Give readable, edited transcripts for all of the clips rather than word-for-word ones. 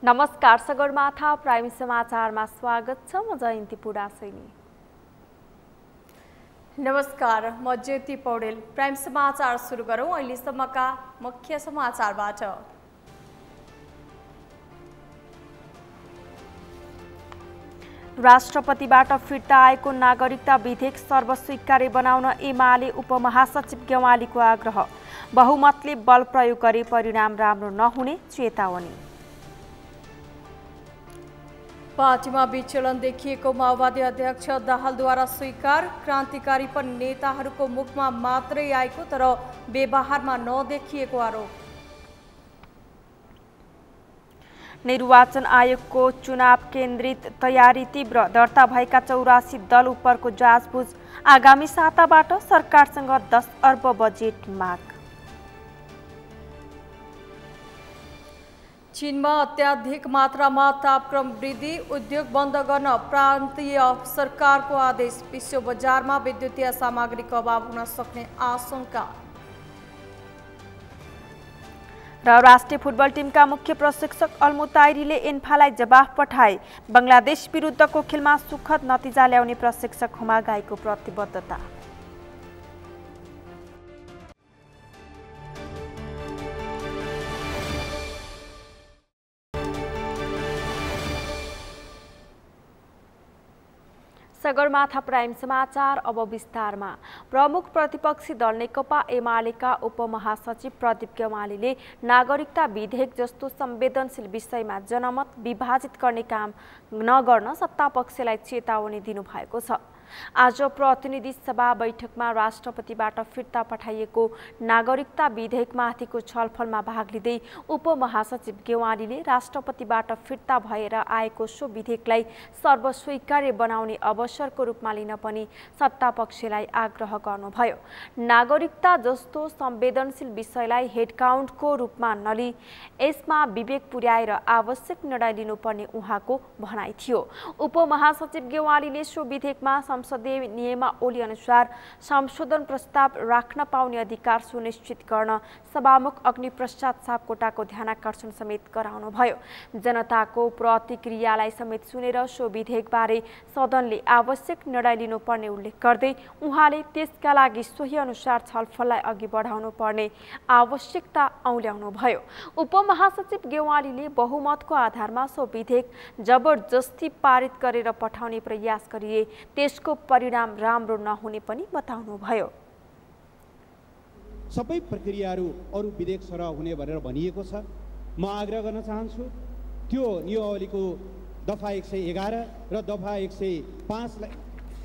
नमस्कार, सगरमाथा प्राइम समाचारमा स्वागत छ। म जयन्ती पुडासैनी। नमस्कार, म ज्योति पौडेल। प्राइम समाचार सुरु गरौँ अहिलेसम्मका मुख्य समाचारबाट। राष्ट्रपतिबाट फिर्ता आएको नागरिकता विधेयक सर्वस्वीकार्य बनाउन एमाले उपमहासचिव गेवालीको आग्रह। बहुमतले बल प्रयोग गरे परिणाम राम्रो नहुने चेतावनी। पार्टीमा विचलन देखिएको माओवादी अध्यक्ष दाहालद्वारा स्वीकार। क्रान्तिकारी पनि नेताहरूको मुखमा मात्रै आएको तर व्यवहारमा नदेखिएको आरोप। निर्वाचन आयोगको चुनाव केन्द्रित तयारी तीव्र। दर्ता भएका 84 दल उपरको जाँचबुझ। आगामी साताबाट सरकारसँग 10 अर्ब बजेट माग। चीनमा अत्याधिक मात्रामा तापक्रम वृद्धि। उद्योग बन्द गर्न प्रान्तीय सरकारको आदेश। विश्व बजारमा विद्युतीय सामग्रीको अभाव हुन सक्ने आशंका। र राष्ट्रिय फुटबल टिमका मुख्य प्रशिक्षक अल्मुताइरीले एन्फालाई जवाफ पठाए। बङ्गलादेश विरुद्धको खेलमा सुखद नतिजा ल्याउने प्रशिक्षक हुमागाईको प्रतिबद्धता। सगरमाथा प्राइम समाचार अब विस्तारमा। प्रमुख प्रतिपक्षी दल नेकपा एमालेका उपमहासचिव प्रदीप गेवालीले नागरिकता विधेयक जस्तो संवेदनशील विषयमा जनमत विभाजित गर्ने काम नगर्न सत्तापक्षलाई चेतावनी दिनुभएको छ। आज प्रतिनिधि सभा बैठकमा राष्ट्रपतिबाट फिर्ता पठाइएको नागरिकता विधेयकमाथिको छलफलमा भाग लिँदै उपमहासचिव गेवालीले राष्ट्रपतिबाट फिर्ता भएर आएको सो विधेयकलाई सर्वस्वीकार्य बनाउने अवसरको रूपमा लिन पनि सत्तापक्षलाई आग्रह गर्नुभयो। नागरिकता जस्तो संवेदनशील विषयलाई हेडकाउन्टको रूपमा नलिई यसमा विवेक पुर्याएर आवश्यक निर्णय लिनुपर्ने उहाँको भनाइ थियो। उपमहासचिव गेवालीले सो विधेयकमा संसदीय नियमावली अनुसार संशोधन प्रस्ताव राख्न पाउने अधिकार सुनिश्चित गर्न सभामुख अग्निप्रसाद सापकोटाको ध्यानाकर्षण समेत गराउनुभयो। जनताको प्रतिक्रियालाई समेत सुनेर सो विधेयकबारे सदनले आवश्यक निर्णय लिनुपर्ने उल्लेख गर्दै उहाँले त्यसका लागि सोही अनुसार छलफललाई अघि बढाउनु पर्ने आवश्यकता औल्याउनुभयो। उपमहासचिव गेवालीले बहुमतको आधारमा सो विधेयक जबरजस्ती पारित गरेर पठाउने प्रयास गरिए त्यसको परिणाम राम्रो नहुने पनि बताउनुभयो। सबै प्रक्रियाहरू अरू विधेयक सरह हुने भनेर भनिएको छ। म आग्रह गर्न चाहन्छु त्यो नियमावलीको दफा 111 र दफा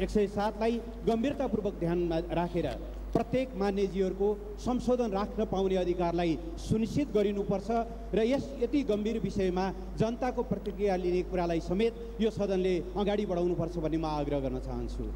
107लाई गम्भीरतापूर्वक ध्यानमा राखेर प्रत्येक मान्यजीहरूको संशोधन राख्न पाउने अधिकारलाई सुनिश्चित गरिनुपर्छ र यति गम्भीर विषयमा जनताको प्रतिक्रिया लिने कुरालाई समेत यो सदनले अगाडि बढाउनुपर्छ भन्ने म आग्रह गर्न चाहन्छु।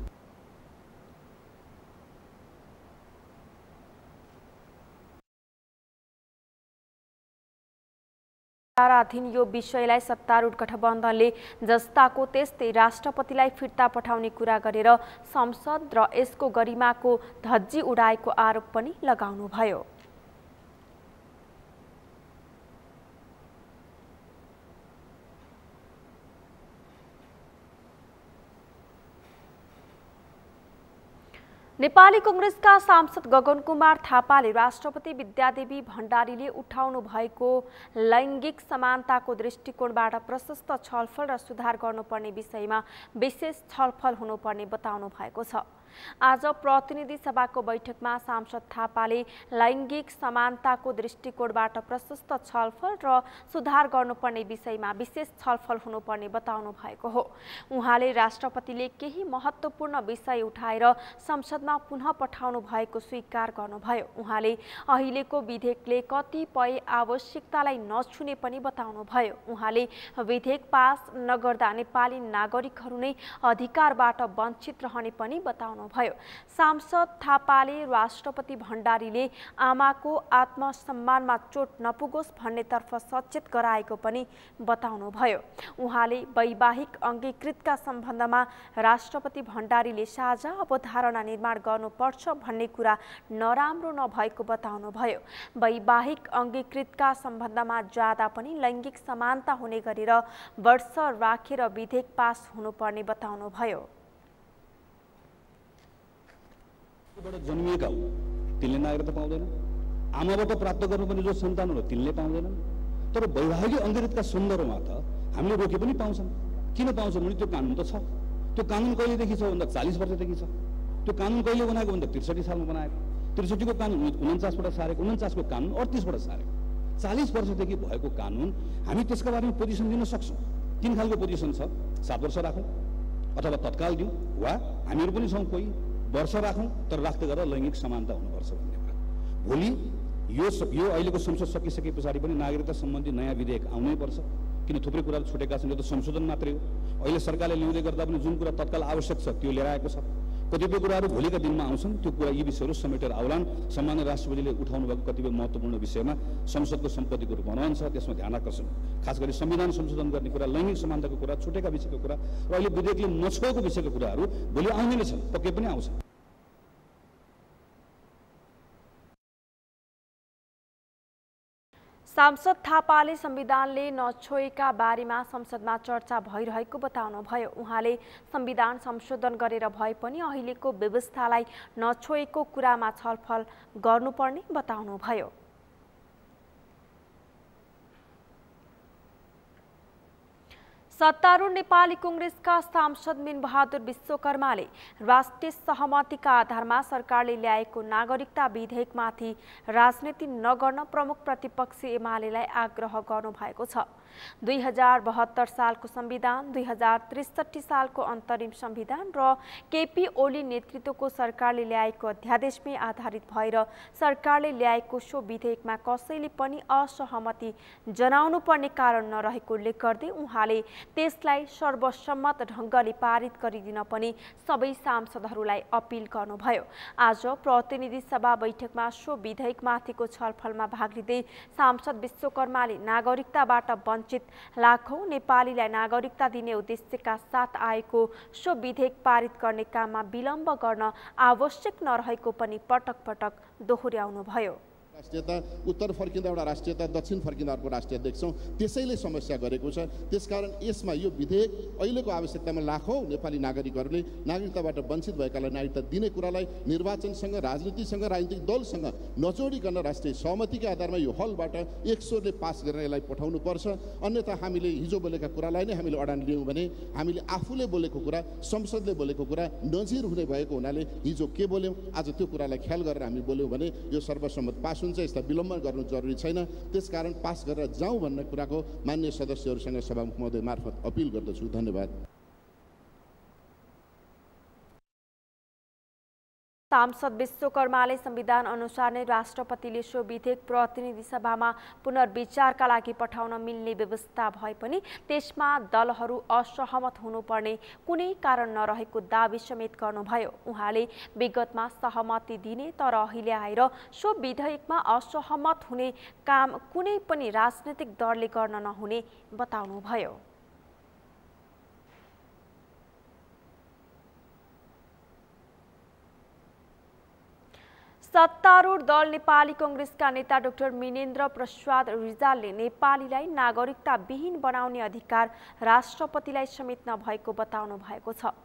विचाराधीन यो विषयलाई सत्तारूढ गठबन्धनले जस्ताको त्यस्तै राष्ट्रपतिलाई फिर्ता पठाउने कुरा गरेर संसद र यसको गरिमाको धज्जी उडाएको आरोप पनि लगाउनुभयो। नेपाली कांग्रेसका सांसद गगन कुमार थापाले राष्ट्रपति विद्यादेवी भण्डारीले उठाउनु भएको लैङ्गिक समानताको दृष्टिकोणबाट प्रशस्त छलफल र सुधार गर्नुपर्ने विषयमा विशेष छलफल हुनुपर्ने बताउनु भएको छ। आज प्रतिनिधि सभाको बैठकमा सांसद थापाले लैङ्गिक समानताको दृष्टिकोणबाट प्रशस्त छलफल र सुधार गर्नुपर्ने विषयमा विशेष छलफल हुनुपर्ने बताउनु भएको हो। उहाँले राष्ट्रपतिले केही महत्त्वपूर्ण विषय उठाएर संसदमा पुनः पठाउनु भएको स्वीकार गर्नुभयो। उहाँले अहिलेको विधेयकले कतिपय आवश्यकतालाई नछुने पनि बताउनुभयो। उहाँले विधेयक पास नगर्दा नेपाली नागरिकहरू नै अधिकारबाट वञ्चित रहने पनि बताउनु बताउनुभयो। सांसद थापाले राष्ट्रपति भण्डारीले आमाको आत्मसम्मानमा चोट नपुगोस् भन्नेतर्फ सचेत गराएको पनि बताउनुभयो। उहाँले वैवाहिक अङ्गीकृतका सम्बन्धमा राष्ट्रपति भण्डारीले साझा अवधारणा निर्माण गर्नुपर्छ भन्ने कुरा नराम्रो नभएको बताउनुभयो। वैवाहिक अङ्गीकृतका सम्बन्धमा जाँदा पनि लैङ्गिक समानता हुने गरेर वर्ष राखेर विधेयक पास हुनुपर्ने बताउनुभयो। जन्मिएका हो तिनले नागरिकता पाउँदैन, आमाबाट प्राप्त गर्नुपर्ने जो सन्तानहरू तिनले पाउँदैनन्। तर वैवाहिक अङ्गीकृतका सन्दर्भमा त हामीले रोके पनि पाउँछौँ। किन पाउँछौँ भने त्यो कानुन त छ। त्यो कानुन कहिलेदेखि छ भन्दा 40 वर्षदेखि छ। त्यो कानुन कहिले बनाएको भन्दा 63 सालमा बनाएको। 63 को कानुन 49बाट सारेको, 49 को कानुन 38बाट सारेको। 40 वर्षदेखि भएको कानुन हामी त्यसका बारेमा पोजिसन दिन सक्छौँ। 3 खालको पोजिसन छ। 7 वर्ष राखौँ अथवा तत्काल दिउँ, वा हामीहरू पनि छौँ कोही वर्ष राखौँ तर राख्दै गरेर लैङ्गिक समानता हुनुपर्छ भन्ने कुरा। भोलि यो अहिलेको संसद सकिसके पछाडि पनि नागरिकता सम्बन्धी नयाँ विधेयक आउनै पर्छ। किन थुप्रै कुराहरू छुटेका छन्, यो त संशोधन मात्रै हो। अहिले सरकारले ल्याउँदै गर्दा पनि जुन कुरा तत्काल आवश्यक छ त्यो लिएर आएको छ। कतिपय कुराहरू भोलिका दिनमा आउँछन्, त्यो कुरा यी विषयहरू समेटेर आउलान्। सम्माननीय राष्ट्रपतिले उठाउनु भएको कतिपय महत्त्वपूर्ण विषयमा संसदको सम्पत्तिको रूपमा रहन्छ, त्यसमा ध्यान आकर्षण, खास गरी संविधान संशोधन गर्ने कुरा, लैङ्गिक समानताको कुरा, छुटेका विषयको कुरा र अहिले विधेयकले नछोएको विषयको कुराहरू भोलि आउने नै छन्, पक्कै पनि आउँछन्। सांसद थापाले संविधानले नछोएका बारेमा संसदमा चर्चा भइरहेको बताउनुभयो। उहाँले संविधान संशोधन गरेर भए पनि अहिलेको व्यवस्थालाई नछोएको कुरामा छलफल गर्नुपर्ने बताउनुभयो। सत्तारूढ नेपाली कांग्रेसका सांसद मिनबहादुर विश्वकर्माले राष्ट्रिय सहमतिका आधारमा सरकारले ल्याएको नागरिकता विधेयकमाथि राजनीति नगर्न प्रमुख प्रतिपक्षी एमालेलाई आग्रह गर्नुभएको छ। 2072 सालको संविधान, 2063 सालको अन्तरिम संविधान र केपी ओली नेतृत्वको सरकारले ल्याएको अध्यादेशमै आधारित भएर सरकारले ल्याएको सो विधेयकमा कसैले पनि असहमति जनाउनु पर्ने कारण नरहेको उल्लेख गर्दै उहाँले त्यसलाई सर्वसम्मत ढङ्गले पारित गरिदिन पनि सबै सांसदहरूलाई अपील गर्नुभयो। आज प्रतिनिधि सभा बैठकमा सो विधेयकमाथिको छलफलमा भाग लिँदै सांसद विश्वकर्माले नागरिकताबाट वञ्चित लाखौं नेपालीलाई नागरिकता दिने उद्देश्यका साथ आएको सो विधेयक पारित गर्ने काममा विलम्ब गर्न आवश्यक नरहेको पनि पटक पटक दोहोर्याउनुभयो। राष्ट्रियता उत्तर फर्किँदा एउटा राष्ट्रियता, दक्षिण फर्किँदा अर्को राष्ट्रियता देख्छौँ, त्यसैले समस्या गरेको छ। त्यसकारण यसमा यो विधेयक अहिलेको आवश्यकतामा लाखौं नेपाली नागरिकहरूले नागरिकताबाट वञ्चित भएकालाई नागरिकता दिने कुरालाई निर्वाचनसँग, राजनीतिसँग, राजनीतिक दलसँग नजोडिकन राष्ट्रिय सहमतिका आधारमा यो हलबाट एक स्वरले पास गरेर यसलाई पठाउनु पर्छ। अन्यथा हामीले हिजो बोलेका कुरालाई नै हामीले अडान लियौँ भने हामीले आफूले बोलेको कुरा, संसदले बोलेको कुरा नजिर हुने भएको हुनाले हिजो के बोल्यौँ आज त्यो कुरालाई ख्याल गरेर हामी बोल्यौँ भने यो सर्वसम्मत पास हुन्छ। यसलाई विलम्ब गर्नु जरुरी छैन। त्यसकारण पास गरेर जाउँ भन्ने कुराको मान्य सदस्यहरूसँग सभामुख महोदय मार्फत अपिल गर्दछु। धन्यवाद। सांसद विश्वकर्माले संविधान अनुसार नै राष्ट्रपतिले सो विधेयक प्रतिनिधि सभामा पुनर्विचारका लागि पठाउन मिल्ने व्यवस्था भए पनि त्यसमा दलहरू असहमत हुनुपर्ने कुनै कारण नरहेको दाबी समेत गर्नुभयो। उहाँले विगतमा सहमति दिने तर अहिले आएर सो विधेयकमा असहमत हुने काम कुनै पनि राजनीतिक दलले गर्न नहुने बताउनुभयो। सत्तारूढ दल नेपाली कांग्रेसका नेता डाक्टर मिनेन्द्र प्रसाद रिजालले नेपालीलाई नागरिकता विहीन बनाउने अधिकार राष्ट्रपतिलाई समेत नभएको बताउनु भएको छ।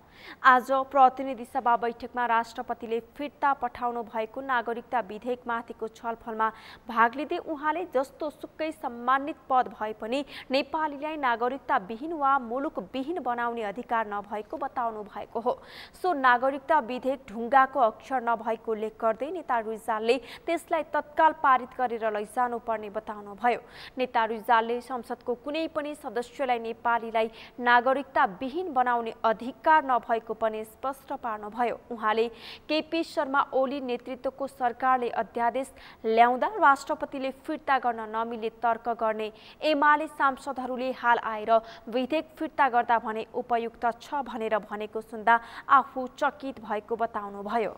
आज प्रतिनिधि सभा बैठकमा राष्ट्रपतिले फिर्ता पठाउनु भएको नागरिकता विधेयकमाथिको छलफलमा भाग लिँदै उहाँले जस्तो सुकै सम्मानित पद भए पनि नेपालीलाई नागरिकता विहीन वा मुलुक विहीन बनाउने अधिकार नभएको बताउनु भएको हो। सो नागरिकता विधेयक ढुङ्गाको अक्षर नभएको उल्लेख गर्दै नेता रिजालले त्यसलाई तत्काल पारित गरेर लैजानु पर्ने बताउनुभयो। नेता रिजालले संसदको कुनै पनि सदस्यलाई नेपालीलाई नागरिकता विहीन बनाउने अधिकार भएको पनि स्पष्ट पार्नुभयो। उहाँले केपी शर्मा ओली नेतृत्वको सरकारले अध्यादेश ल्याउँदा राष्ट्रपतिले फिर्ता गर्न नमिले तर्क गर्ने एमाले सांसदहरूले हाल आएर विधेयक फिर्ता गर्दा भने उपयुक्त छ भनेर भनेको सुन्दा आफू चकित भएको बताउनुभयो।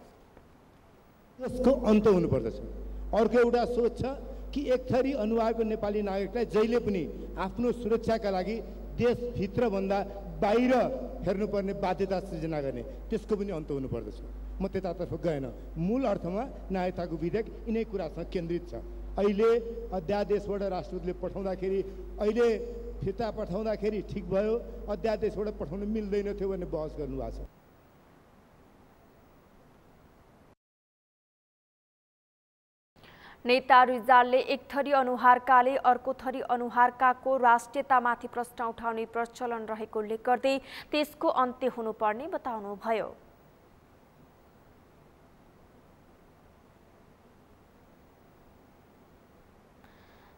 यसको अन्त हुनुपर्दछ। अर्को एउटा सोच छ कि एक थरी अनुहारको नेपाली नागरिकलाई जहिले पनि आफ्नो सुरक्षाका लागि देशभित्र भन्दा बाहिर हेर्नुपर्ने बाध्यता सृजना गर्ने, त्यसको पनि अन्त हुनुपर्दछ। म त्यतातर्फ गएन। मूल अर्थमा नागरिकताको विधेयक यिनै कुरासँग केन्द्रित छ। अहिले अध्यादेशबाट राष्ट्रपतिले पठाउँदाखेरि, अहिले फिर्ता पठाउँदाखेरि ठिक भयो, अध्यादेशबाट पठाउन मिल्दैन थियो भन्ने बहस गर्नुभएको छ। नेता रिजालले एक थरी अनुहारकाले अर्को थरी अनुहारकाको राष्ट्रियतामाथि प्रश्न उठाउने प्रचलन रहेकोले गर्दै त्यसको अन्त्य हुनुपर्ने बताउनुभयो।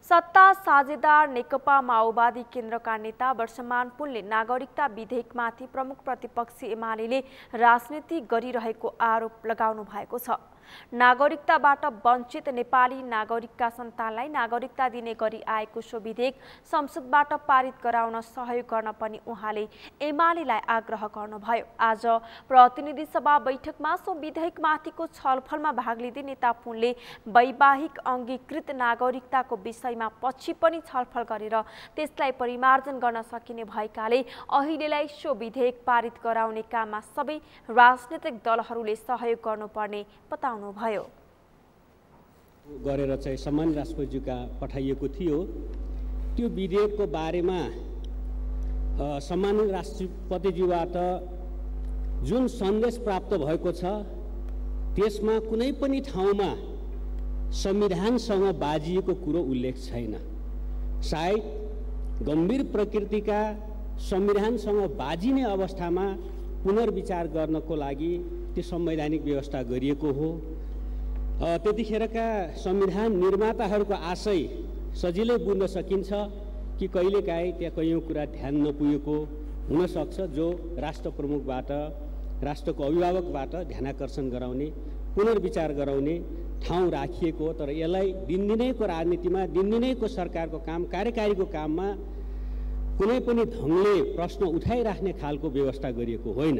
सत्ता साझेदार नेकपा माओवादी केन्द्रका नेता वर्षमान पुनले नागरिकता विधेयकमाथि प्रमुख प्रतिपक्षी एमाले राजनीति गरिरहेको आरोप लगाउनु भएको छ। नागरिकताबाट वञ्चित नेपाली नागरिकका सन्तानलाई नागरिकता दिने गरी आएको सो विधेयक संसदबाट पारित गराउन सहयोग गर्न पनि उहाँले एमालेलाई आग्रह गर्नुभयो। आज प्रतिनिधि सभा बैठकमा सो विधेयकमाथिको छलफलमा भाग लिँदै नेता पुनले वैवाहिक अङ्गीकृत नागरिकताको विषयमा पछि पनि छलफल गरेर त्यसलाई परिमार्जन गर्न सकिने भएकाले अहिलेलाई सो विधेयक पारित गराउने काममा सबै राजनीतिक दलहरूले सहयोग गर्नुपर्ने बताउनु भयो। गरेर चाहिँ सम्मानित राष्ट्रपतिज्यूका पठाइएको थियो। त्यो विधेयकको बारेमा सम्मानित राष्ट्रपतिज्यूबाट जुन सन्देश प्राप्त भएको छ त्यसमा कुनै पनि ठाउँमा संविधानसँग बाजिएको कुरो उल्लेख छैन। सायद गम्भीर प्रकृतिका संविधानसँग बाजिने अवस्थामा पुनर्विचार गर्नको लागि त्यो संवैधानिक व्यवस्था गरिएको हो। त्यतिखेरका संविधान निर्माताहरूको आशय सजिलै बुझ्न सकिन्छ कि कहिलेकाहीँ त्यहाँ कैयौँ कुरा ध्यान नपुगेको हुनसक्छ, जो राष्ट्र प्रमुखबाट, राष्ट्रको अभिभावकबाट ध्यानाकर्षण गराउने, पुनर्विचार गराउने ठाउँ राखिएको हो। तर यसलाई दिनदिनैको राजनीतिमा, दिनदिनैको सरकारको काम, कार्यकारीको काममा कुनै पनि ढङ्गले प्रश्न उठाइराख्ने खालको व्यवस्था गरिएको होइन।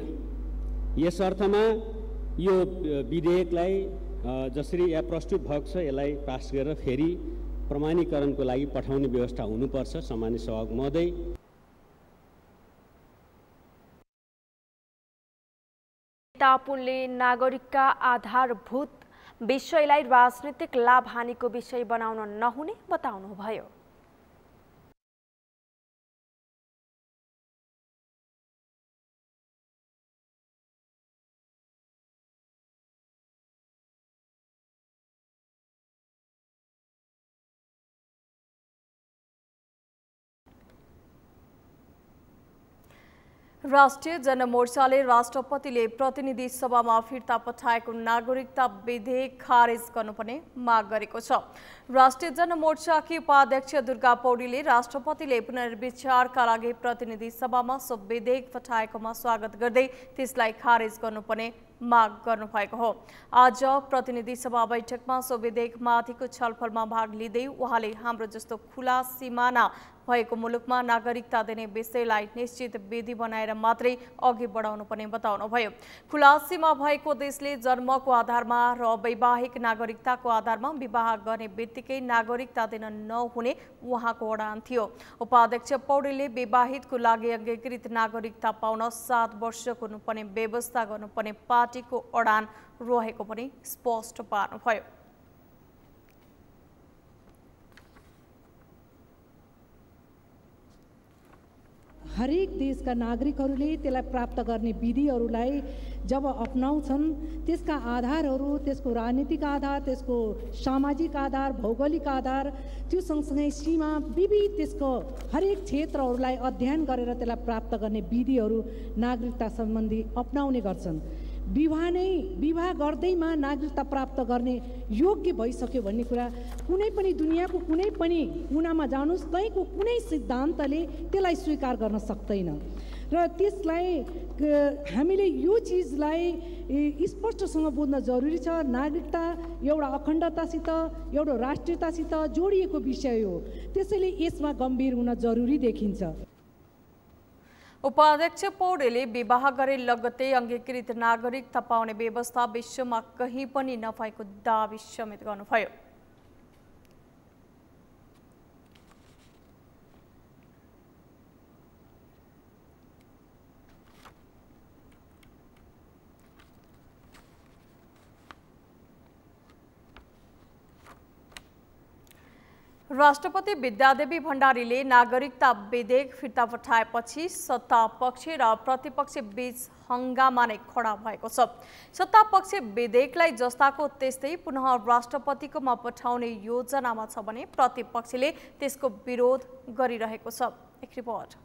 यस अर्थमा यो विधेयकलाई जसरी यहाँ प्रस्तुत भएको छ यसलाई पास गरेर फेरि प्रमाणीकरणको लागि पठाउने व्यवस्था हुनुपर्छ। सम्मानित सभामुख महोदय, नेता पुनले नागरिकका आधारभूत विषयलाई राजनीतिक लाभ हानिको विषय बनाउन नहुने बताउनुभयो। राष्ट्रिय जनमोर्चाले राष्ट्रपतिले प्रतिनिधि सभामा फिर्ता पठाएको नागरिकता विधेयक खारेज गर्नुपर्ने माग गरेको छ। राष्ट्रिय जनमोर्चाकी उपाध्यक्ष दुर्गा पौडेलले राष्ट्रपतिले पुनर्विचारका लागि प्रतिनिधि सभामा सो विधेयक पठाएकोमा स्वागत गर्दै त्यसलाई खारेज गर्नुपर्ने माग गर्नुभएको हो। आज प्रतिनिधि सभा बैठकमा सो विधेयकमाथिको छलफलमा भाग लिँदै उहाँले हाम्रो जस्तो खुला सिमाना भएको मुलुकमा नागरिकता दिने विषयलाई निश्चित विधि बनाएर मात्रै अघि बढाउनु पर्ने बताउनुभयो। खुला सीमा भएको देशले जन्मको आधारमा र वैवाहिक नागरिकताको आधारमा विवाह गर्ने बित्तिकै नागरिकता दिन नहुने उहाँको अडान थियो। उपाध्यक्ष पौडेलले विवाहितको लागि अङ्गीकृत नागरिकता पाउन 7 वर्षको हुनुपर्ने व्यवस्था गर्नुपर्ने पार्टीको अडान रहेको पनि स्पष्ट पार्नुभयो। हरेक देशका नागरिकहरूले त्यसलाई प्राप्त गर्ने विधिहरूलाई जब अपनाउँछन् त्यसका आधारहरू, त्यसको राजनीतिक आधार, त्यसको सामाजिक आधार, भौगोलिक आधार, त्यो सँगसँगै सीमा विविध त्यसको हरेक क्षेत्रहरूलाई अध्ययन गरेर त्यसलाई प्राप्त गर्ने विधिहरू नागरिकता सम्बन्धी अपनाउने गर्छन्। विवाह गर्दैमा नागरिकता प्राप्त गर्ने योग्य भइसक्यो भन्ने कुरा कुनै पनि दुनियाँको कुनै पनि कुनामा जानुस् कहीँको कुनै सिद्धान्तले त्यसलाई स्वीकार गर्न सक्दैन। र त्यसलाई हामीले यो चिजलाई स्पष्टसँग बुझ्न जरुरी छ। नागरिकता एउटा अखण्डतासित एउटा राष्ट्रियतासित जोडिएको विषय हो, त्यसैले यसमा गम्भीर हुन जरुरी देखिन्छ। उपाध्यक्ष पौडेलले विवाह गरे लगत्तै अङ्गीकृत नागरिकता पाउने व्यवस्था विश्वमा कहीँ पनि नभएको दावी समेत गर्नुभयो। राष्ट्रपति विद्यादेवी भण्डारीले नागरिकता विधेयक फिर्ता पठाएपछि सत्ता पक्ष र प्रतिपक्ष बीच हंगामा नै खडा भएको छ। सत्ता पक्ष विधेयकलाई जस्ताको त्यस्तै पुनः राष्ट्रपतिकोमा पठाउने योजनामा छ भने प्रतिपक्षले त्यसको विरोध गरिरहेको छ। एक रिपोर्ट।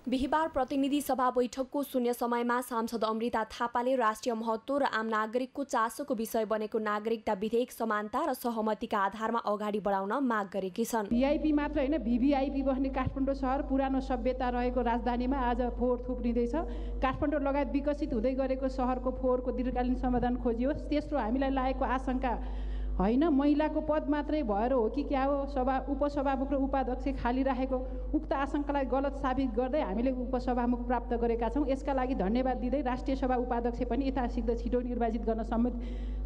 बिहिबार प्रतिनिधि सभा बैठकको शून्य समयमा सांसद अमृता थापाले राष्ट्रिय महत्त्व र आम नागरिकको चासोको विषय बनेको नागरिकता विधेयक समानता र सहमतिका आधारमा अगाडि बढाउन माग गरेकी छन्। भिआइपी मात्र होइन, भिभिआइपी बस्ने काठमाडौँ सहर पुरानो सभ्यता रहेको राजधानीमा आज फोहोर थुप्रिँदैछ। काठमाडौँ लगायत विकसित हुँदै गरेको सहरको फोहोरको दीर्घकालीन समाधान खोजियोस्। तेस्रो, हामीलाई लागेको आशंका होइन महिलाको पद मात्रै भएर हो कि क्या हो, उपसभामुख र उपाध्यक्ष खाली राखेको उक्त आशंकालाई गलत साबित गर्दै हामीले उपसभामुख प्राप्त गरेका छौँ। यसका लागि धन्यवाद दिँदै राष्ट्रिय सभा उपाध्यक्ष पनि यथाशीघ्र छिटो निर्वाचित गर्न समेत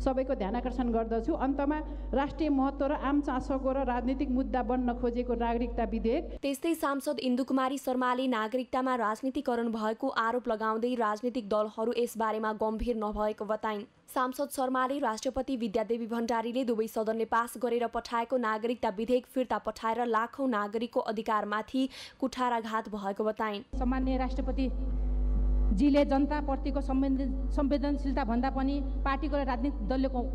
सबैको ध्यानकर्षण गर्दछु। अन्तमा राष्ट्रिय महत्त्व र आम चासोको र राजनीतिक मुद्दा बन्न खोजेको नागरिकता विधेयक। त्यस्तै सांसद इन्दुकुमारी शर्माले नागरिकतामा राजनीतिकरण भएको आरोप लगाउँदै राजनीतिक दलहरू यसबारेमा गम्भीर नभएको बताइन्। सांसद शर्माले राष्ट्रपति विद्यादेवी भण्डारीले दुवै सदनले पास गरेर पठाएको नागरिकता विधेयक फिर्ता पठाएर लाखौं नागरिकको अधिकारमाथि कुठाराघात भएको बताइन्। सम्माननीय राष्ट्रपति जीले जनताप्रतिको संवेदनशीलता भन्दा पनि पार्टीको र राजनीतिक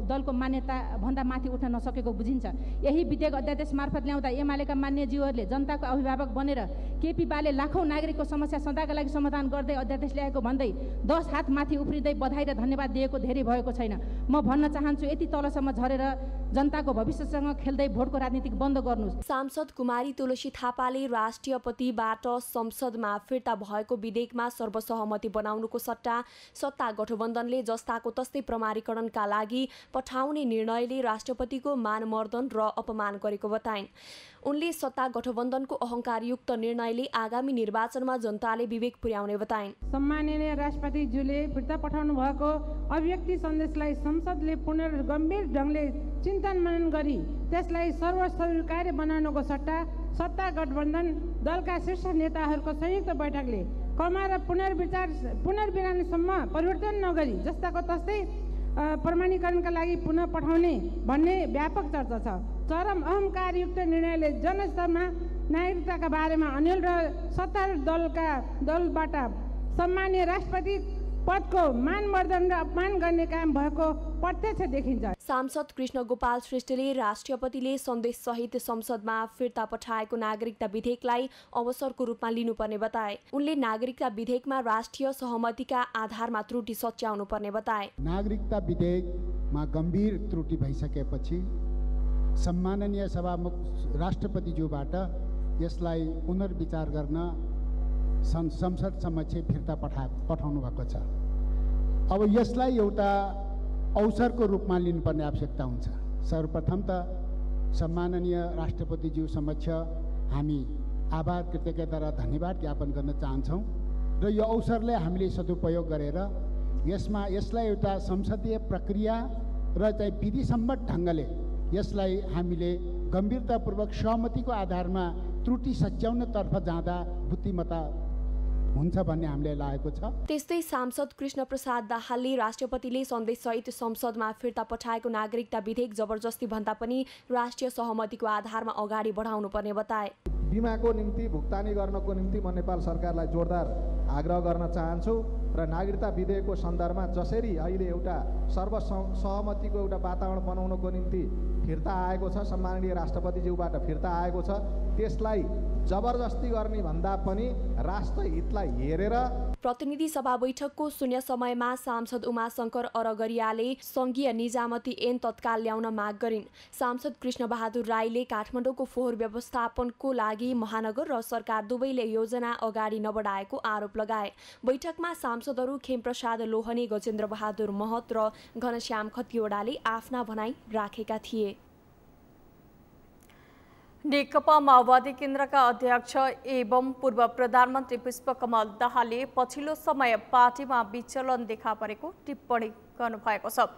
दलको मान्यता भन्दा माथि उठ्न नसकेको बुझिन्छ। यही विधेयक अध्यादेश मार्फत ल्याउँदा एमालेका मान्यज्यूहरूले जनताको अभिभावक बनेर केपी बाले लाखौं नागरिकको समस्या सदाका लागि समाधान गर्दै अध्यादेश ल्याएको भन्दै 10 हात माथि उफ्रिँदै बधाई र धन्यवाद दिएको धेरै भएको छैन। म भन्न चाहन्छु यति तलसम्म झरेर जनताको भविष्यसँग खेल्दै भोटको राजनीति बन्द गर्नुहोस्। सांसद कुमारी तुलसी थापाले राष्ट्रपतिबाट संसदमा फिर्ता भएको विधेयकमा सर्वसहमति बनाउनुको सट्टा सत्ता गठबन्धनले जस्ताको तस्तै प्रमाणीकरणका लागि पठाउने निर्णयले राष्ट्रपतिको मानमर्दन र अपमान गरेको बताइन्। उनले सत्ता गठबन्धनको अहंकारयुक्त निर्णयले आगामी निर्वाचनमा जनताले विवेक पुर्याउने बताइन्। सम्माननीय राष्ट्रपतिज्यूले फिर्ता पठाउनु भएको अभिव्यक्ति सन्देशलाई संसदले पुनर्गम्भीर ढङ्गले चिन्तन मनन गरी त्यसलाई सर्वस्वीकार्य बनाउनुको सट्टा सत्ता गठबन्धन दलका शीर्ष नेताहरूको संयुक्त बैठकले कमा र पुनर्विचारसम्म परिवर्तन नगरी जस्ताको तस्तै प्रमाणीकरणका लागि पुनः पठाउने भन्ने व्यापक चर्चा छ। चरम अहंकारयुक्त निर्णयले जनस्तरमा नागरिकताका बारेमा अन्यल र सत्तारूढ दलबाट सम्माननीय राष्ट्रपति पदको मानमर्दन र अपमान गर्ने काम भएको प्रत्यक्ष देखिन्छ। सांसद कृष्ण गोपाल श्रेष्ठले राष्ट्रपतिले सन्देशसहित संसदमा फिर्ता पठाएको नागरिकता विधेयकलाई अवसरको रूपमा लिनुपर्ने बताए। उनले नागरिकता विधेयकमा राष्ट्रिय सहमतिका आधारमा त्रुटि सच्याउनु पर्ने बताए। नागरिकता विधेयकमा गम्भीर त्रुटि भइसकेपछि सम्माननीय सभामुख राष्ट्रपतिज्यूबाट यसलाई पुनर्विचार गर्न संसद समक्ष फिर्ता पठाउनु भएको छ। अब यसलाई एउटा अवसरको रूपमा लिनुपर्ने आवश्यकता हुन्छ। सर्वप्रथम त सम्माननीय राष्ट्रपतिज्यू समक्ष हामी आभार कृतज्ञता र धन्यवाद ज्ञापन गर्न चाहन्छौँ र यो अवसरलाई हामीले सदुपयोग गरेर यसलाई एउटा संसदीय प्रक्रिया र चाहिँ विधिसम्मत ढङ्गले यसलाई हामीले गम्भीरतापूर्वक सहमतिको आधारमा त्रुटि सच्याउनतर्फ जाँदा बुद्धिमत्ता हुन्छ भन्ने हामीले लागेको छ। त्यस्तै सांसद कृष्ण प्रसाद दाहालले राष्ट्रपतिले सन्देशसहित संसदमा फिर्ता पठाएको नागरिकता विधेयक जबरजस्ती भन्दा पनि राष्ट्रिय सहमतिको आधारमा अगाडि बढाउनु पर्ने बताए। बिमाको निम्ति भुक्तानी गर्नको निम्ति म नेपाल सरकारलाई जोरदार आग्रह गर्न चाहन्छु र नागरिकता विधेयकको सन्दर्भमा जसरी अहिले एउटा सर्वसहमतिको एउटा वातावरण बनाउनको निम्ति फिर्ता आएको छ, सम्माननीय राष्ट्रपतिज्यूबाट फिर्ता आएको छ, त्यसलाई जबरजस्ती गर्ने भन्दा पनि राष्ट्र हितलाई हेरेर प्रतिनिधि सभा बैठकको शून्य समयमा सांसद उमाशंकर अरगरियाले संघीय निजामती ऐन तत्काल ल्याउन माग गरिन्। सांसद कृष्णबहादुर राईले काठमाडौँको फोहोर व्यवस्थापनको लागि महानगर र सरकार दुवैले योजना अगाडि नबढाएको आरोप लगाए। बैठकमा सांसदहरू खेमप्रसाद लोहनी, गजेन्द्र बहादुर महत र घनश्याम खतिवडाले आफ्ना भनाई राखेका थिए। नेकपा माओवादी केन्द्रका अध्यक्ष एवं पूर्व प्रधानमन्त्री पुष्पकमल दाहालले पछिल्लो समय पार्टीमा विचलन देखा परेको टिप्पणी गर्नुभएको छ।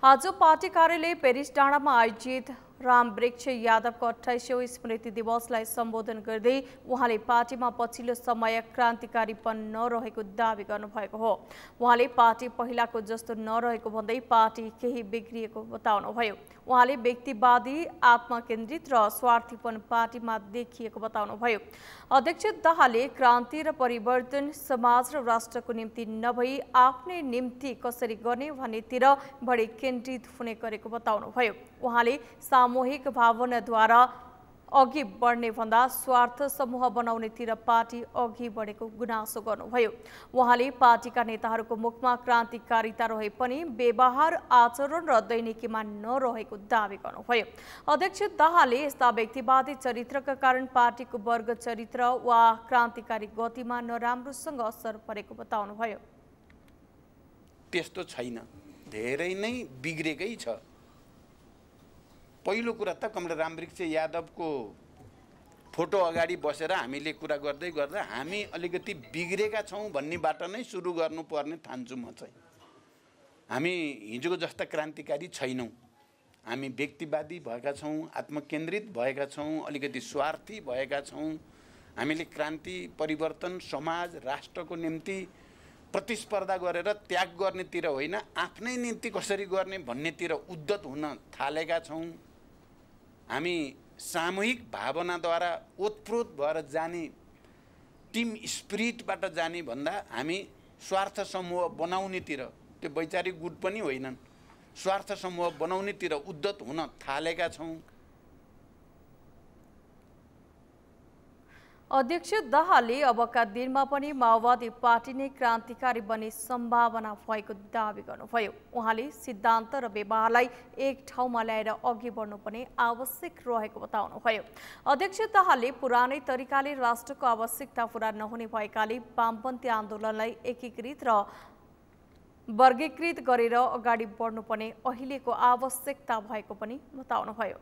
आज पार्टी कार्यालय पेरिस डाँडामा आयोजित रामवृक्ष यादवको 28औं स्मृति दिवसलाई सम्बोधन गर्दै उहाँले पार्टीमा पछिल्लो समय क्रान्तिकारीपन नरहेको दावी गर्नुभएको हो। उहाँले पार्टी पहिलाको जस्तो नरहेको भन्दै पार्टी केही बिग्रिएको बताउनुभयो। उहाँले व्यक्तिवादी, आत्मकेन्द्रित र स्वार्थीपन पार्टीमा देखिएको बताउनुभयो। अध्यक्ष दाहालले क्रान्ति र परिवर्तन समाज र राष्ट्रको निम्ति नभई आफ्नै निम्ति कसरी गर्ने भन्नेतिर बढी केन्द्रित हुने गरेको बताउनुभयो। उहाँले सामूहिक भावनाद्वारा अघि बढ्ने भन्दा स्वार्थ समूह बनाउनेतिर पार्टी अघि बढेको गुनासो गर्नुभयो। उहाँले पार्टीका नेताहरूको मुखमा क्रान्तिकारिता रहे पनि व्यवहार, आचरण र दैनिकीमा नरहेको दावी गर्नुभयो। अध्यक्ष दाहालले यस्ता व्यक्तिवादी चरित्रका कारण पार्टीको वर्ग चरित्र वा क्रान्तिकारी गतिमा नराम्रोसँग असर परेको बताउनुभयो। त्यस्तो छैन, धेरै नै बिग्रेकै छ। पहिलो कुरा त कमरेड रामवृक्ष यादवको फोटो अगाडि बसेर हामीले कुरा गर्दै गर्दा हामी अलिकति बिग्रेका छौँ भन्नेबाट नै सुरु गर्नुपर्ने ठान्छु म चाहिँ। हामी हिजोको जस्ता क्रान्तिकारी छैनौँ। हामी व्यक्तिवादी भएका छौँ, आत्मकेन्द्रित भएका छौँ, अलिकति स्वार्थी भएका छौँ। हामीले क्रान्ति, परिवर्तन, समाज, राष्ट्रको निम्ति प्रतिस्पर्धा गरेर त्याग गर्नेतिर होइन, आफ्नै निम्ति कसरी गर्ने भन्नेतिर उद्यत हुन थालेका छौँ। हामी सामूहिक भावनाद्वारा ओतप्रोत भएर जाने, टिम स्पिरिटबाट जाने भन्दा हामी स्वार्थ समूह बनाउनेतिर, त्यो वैचारिक गुट पनि होइनन्, स्वार्थ समूह बनाउनेतिर उद्यत हुन थालेका छौँ। अध्यक्ष दाहालले अबका दिनमा पनि माओवादी पार्टी नै क्रान्तिकारी बन्ने सम्भावना भएको दावी गर्नुभयो। उहाँले सिद्धान्त र व्यवहारलाई एक ठाउँमा ल्याएर अघि बढ्नुपर्ने आवश्यक रहेको बताउनुभयो। अध्यक्ष दाहालले पुरानै तरिकाले राष्ट्रको आवश्यकता पूरा नहुने भएकाले वामपन्थी आन्दोलनलाई एकीकृत र वर्गीकृत गरेर अगाडि बढ्नुपर्ने अहिलेको आवश्यकता भएको पनि बताउनुभयो।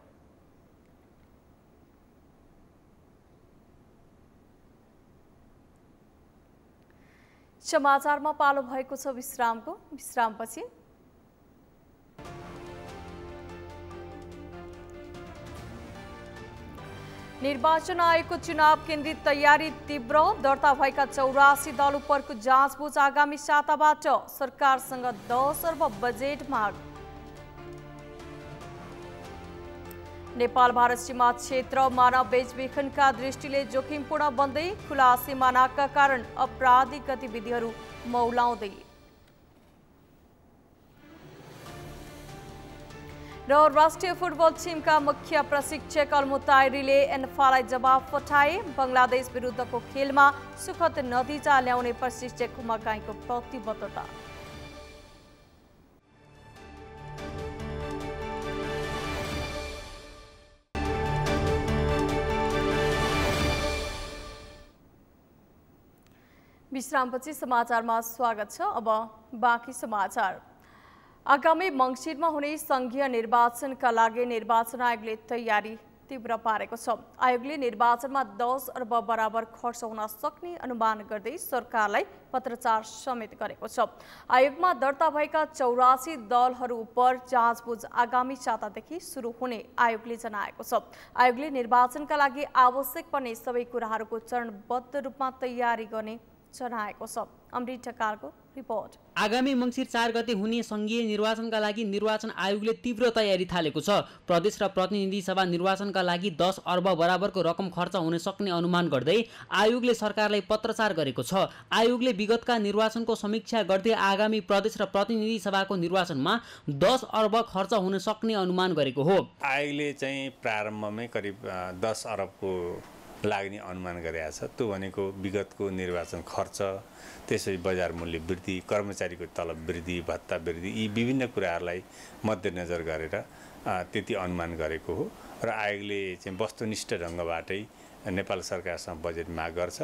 समाचारमा पालो भएको छ विश्रामको। विश्रामपछि निर्वाचन आयोगको चुनाव केन्द्रित तयारी तीव्र, दर्ता भएका 84 दल उपरको जाँचबुझ आगामी साताबाट, सरकारसँग 10 अर्ब बजेट माग। नेपाल भारत सीमा क्षेत्र मानव बेचबिखनका दृष्टिले जोखिमपूर्ण बन्दै, खुला सिमानाका कारण आपराधिक गतिविधिहरू मौलाउँदै। र राष्ट्रिय फुटबल टिमका मुख्य प्रशिक्षक अलमुतायरीले एन्फालाई जवाब पठाए। बंगलादेश विरुद्धको खेलमा सुखद नतिजा ल्याउने प्रशिक्षक हुमाकाईको प्रतिबद्धता। विश्रामपछि समाचारमा स्वागत छ। अब बाँकी समाचार। आगामी मङ्सिरमा हुने संघीय निर्वाचनका लागि निर्वाचन आयोगले तयारी तीव्र पारेको छ। आयोगले निर्वाचनमा 10 अर्ब बराबर खर्च हुन सक्ने अनुमान गर्दै सरकारलाई पत्रचार समेत गरेको छ। आयोगमा दर्ता भएका 84 दलहरू उप जाँचबुझ आगामी सातादेखि सुरु हुने आयोगले जनाएको छ। आयोगले निर्वाचनका लागि आवश्यक पर्ने सबै कुराहरूको चरणबद्ध रूपमा तयारी गर्ने जनाएको छ। अमृत ढकालको रिपोर्ट। आगामी मङ्सिर 4 गते हुने संघीय निर्वाचनका लागि निर्वाचन आयोगले तीव्र तयारी थालेको छ। प्रदेश र प्रतिनिधि सभा निर्वाचनका लागि 10 अर्ब बराबरको रकम खर्च हुन सक्ने अनुमान गर्दै आयोगले सरकारलाई पत्रचार गरेको छ। आयोगले विगतका निर्वाचनको समीक्षा गर्दै आगामी प्रदेश र प्रतिनिधि सभाको निर्वाचनमा 10 अर्ब खर्च हुन सक्ने अनुमान गरेको हो। आयोगले चाहिँ प्रारम्भमै करिब 10 अर्बको लाग्ने अनुमान गरेको छ। त्यो भनेको विगतको निर्वाचन खर्च, त्यसै बजार मूल्य वृद्धि, कर्मचारीको तलब वृद्धि, भत्ता वृद्धि, यी विभिन्न कुराहरूलाई मध्यनजर गरेर त्यति अनुमान गरेको हो र आयोगले चाहिँ वस्तुनिष्ठ ढङ्गबाटै नेपाल सरकारसँग बजेट माग गर्छ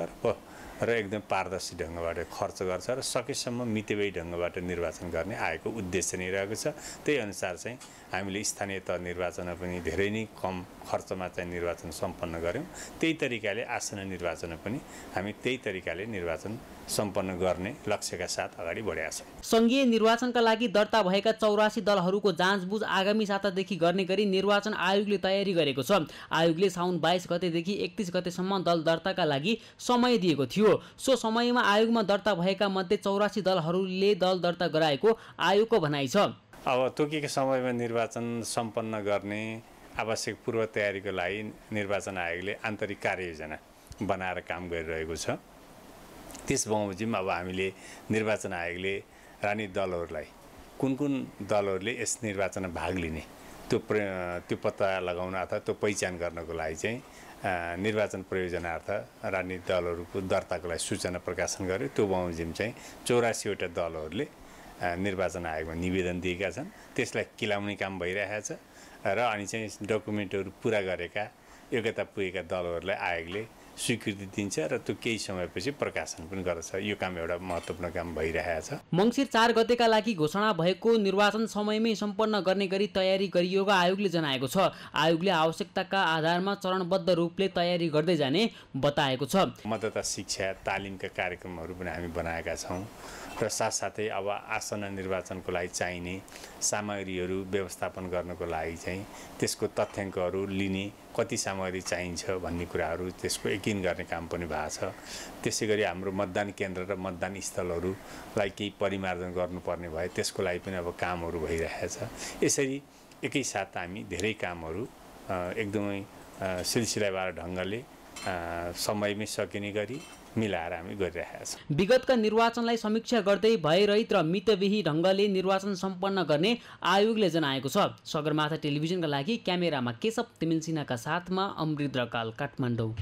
र एकदम पारदर्शी ढङ्गबाट खर्च गर्छ र सकेसम्म मितव्ययी ढङ्गबाट निर्वाचन गर्ने आयोगको उद्देश्य नै रहेको छ। त्यही अनुसार चाहिँ हामीले स्थानीय तह निर्वाचनमा पनि धेरै नै कम खर्चमा चाहिँ निर्वाचन सम्पन्न गर्यौँ। त्यही तरिकाले आसन्न निर्वाचनमा पनि हामी त्यही तरिकाले निर्वाचन सम्पन्न गर्ने लक्ष्यका साथ अगाडि बढेका छौँ। सङ्घीय निर्वाचनका लागि दर्ता भएका 84 दलहरूको जाँचबुझ आगामी सातादेखि गर्ने गरी निर्वाचन आयोगले तयारी गरेको छ। आयोगले साउन 22 गतेदेखि 31 गतेसम्म दल दर्ताका लागि समय दिएको थियो। सो समयमा आयोगमा दर्ता भएका मध्ये 84 दलहरूले दल दर्ता गराएको आयोगको भनाइ छ। अब तोकेको समयमा निर्वाचन सम्पन्न गर्ने आवश्यक पूर्व तयारीको लागि निर्वाचन आयोगले आन्तरिक कार्ययोजना बनाएर काम गरिरहेको छ। त्यस बमोजिम अब हामीले निर्वाचन आयोगले राजनीतिक दलहरूलाई कुन दलहरूले यस निर्वाचनमा भाग लिने त्यो पत्ता लगाउन अथवा त्यो पहिचान गर्नको लागि चाहिँ निर्वाचन प्रयोजनार्थ राजनीतिक दलहरूको दर्ताको लागि सूचना प्रकाशन गर्यो। त्यो बमोजिम चाहिँ 84 वटा दलहरूले निर्वाचन आयोगमा निवेदन दिएका छन्। त्यसलाई किलाउने काम भइरहेको छ र अनि चाहिँ डकुमेन्टहरू पुरा गरेका योग्यता पुगेका दलहरूलाई आयोगले स्वीकृति दिन्छ र त्यो केही समयपछि प्रकाशन पनि गर्छ। यो काम एउटा महत्त्वपूर्ण काम भइरहेको छ। मङ्सिर 4 गतेका लागि घोषणा भएको निर्वाचन समयमै सम्पन्न गर्ने गरी तयारी गरिएको आयोगले जनाएको छ। आयोगले आवश्यकताका आधारमा चरणबद्ध रूपले तयारी गर्दै जाने बताएको छ। मतदाता शिक्षा तालिमका कार्यक्रमहरू पनि हामी बनाएका छौँ र साथसाथै अब आसन्न निर्वाचनको लागि चाहिने सामग्रीहरू व्यवस्थापन गर्नको लागि चाहिँ त्यसको तथ्याङ्कहरू लिने कति सामग्री चाहिन्छ भन्ने कुराहरू त्यसको यकिन गर्ने काम पनि भएको छ। त्यसै गरी हाम्रो मतदान केन्द्र र मतदान स्थलहरूलाई केही परिमार्जन गर्नुपर्ने भए त्यसको लागि पनि अब कामहरू भइरहेको छ। यसरी एकैसाथ हामी धेरै कामहरू एकदमै सिलसिलावार ढङ्गले समयमै सकिने गरी मिलाएर हामी गरिरहेका छौँ। विगतका निर्वाचनलाई समीक्षा गर्दै भयरहित र मितव्ययी ढङ्गले निर्वाचन सम्पन्न गर्ने आयोगले जनाएको छ। सगरमाथा टेलिभिजनका लागि क्यामेरामा केशव तिमिल सिन्हाका साथमा अमृत रकाल, काठमाडौँ।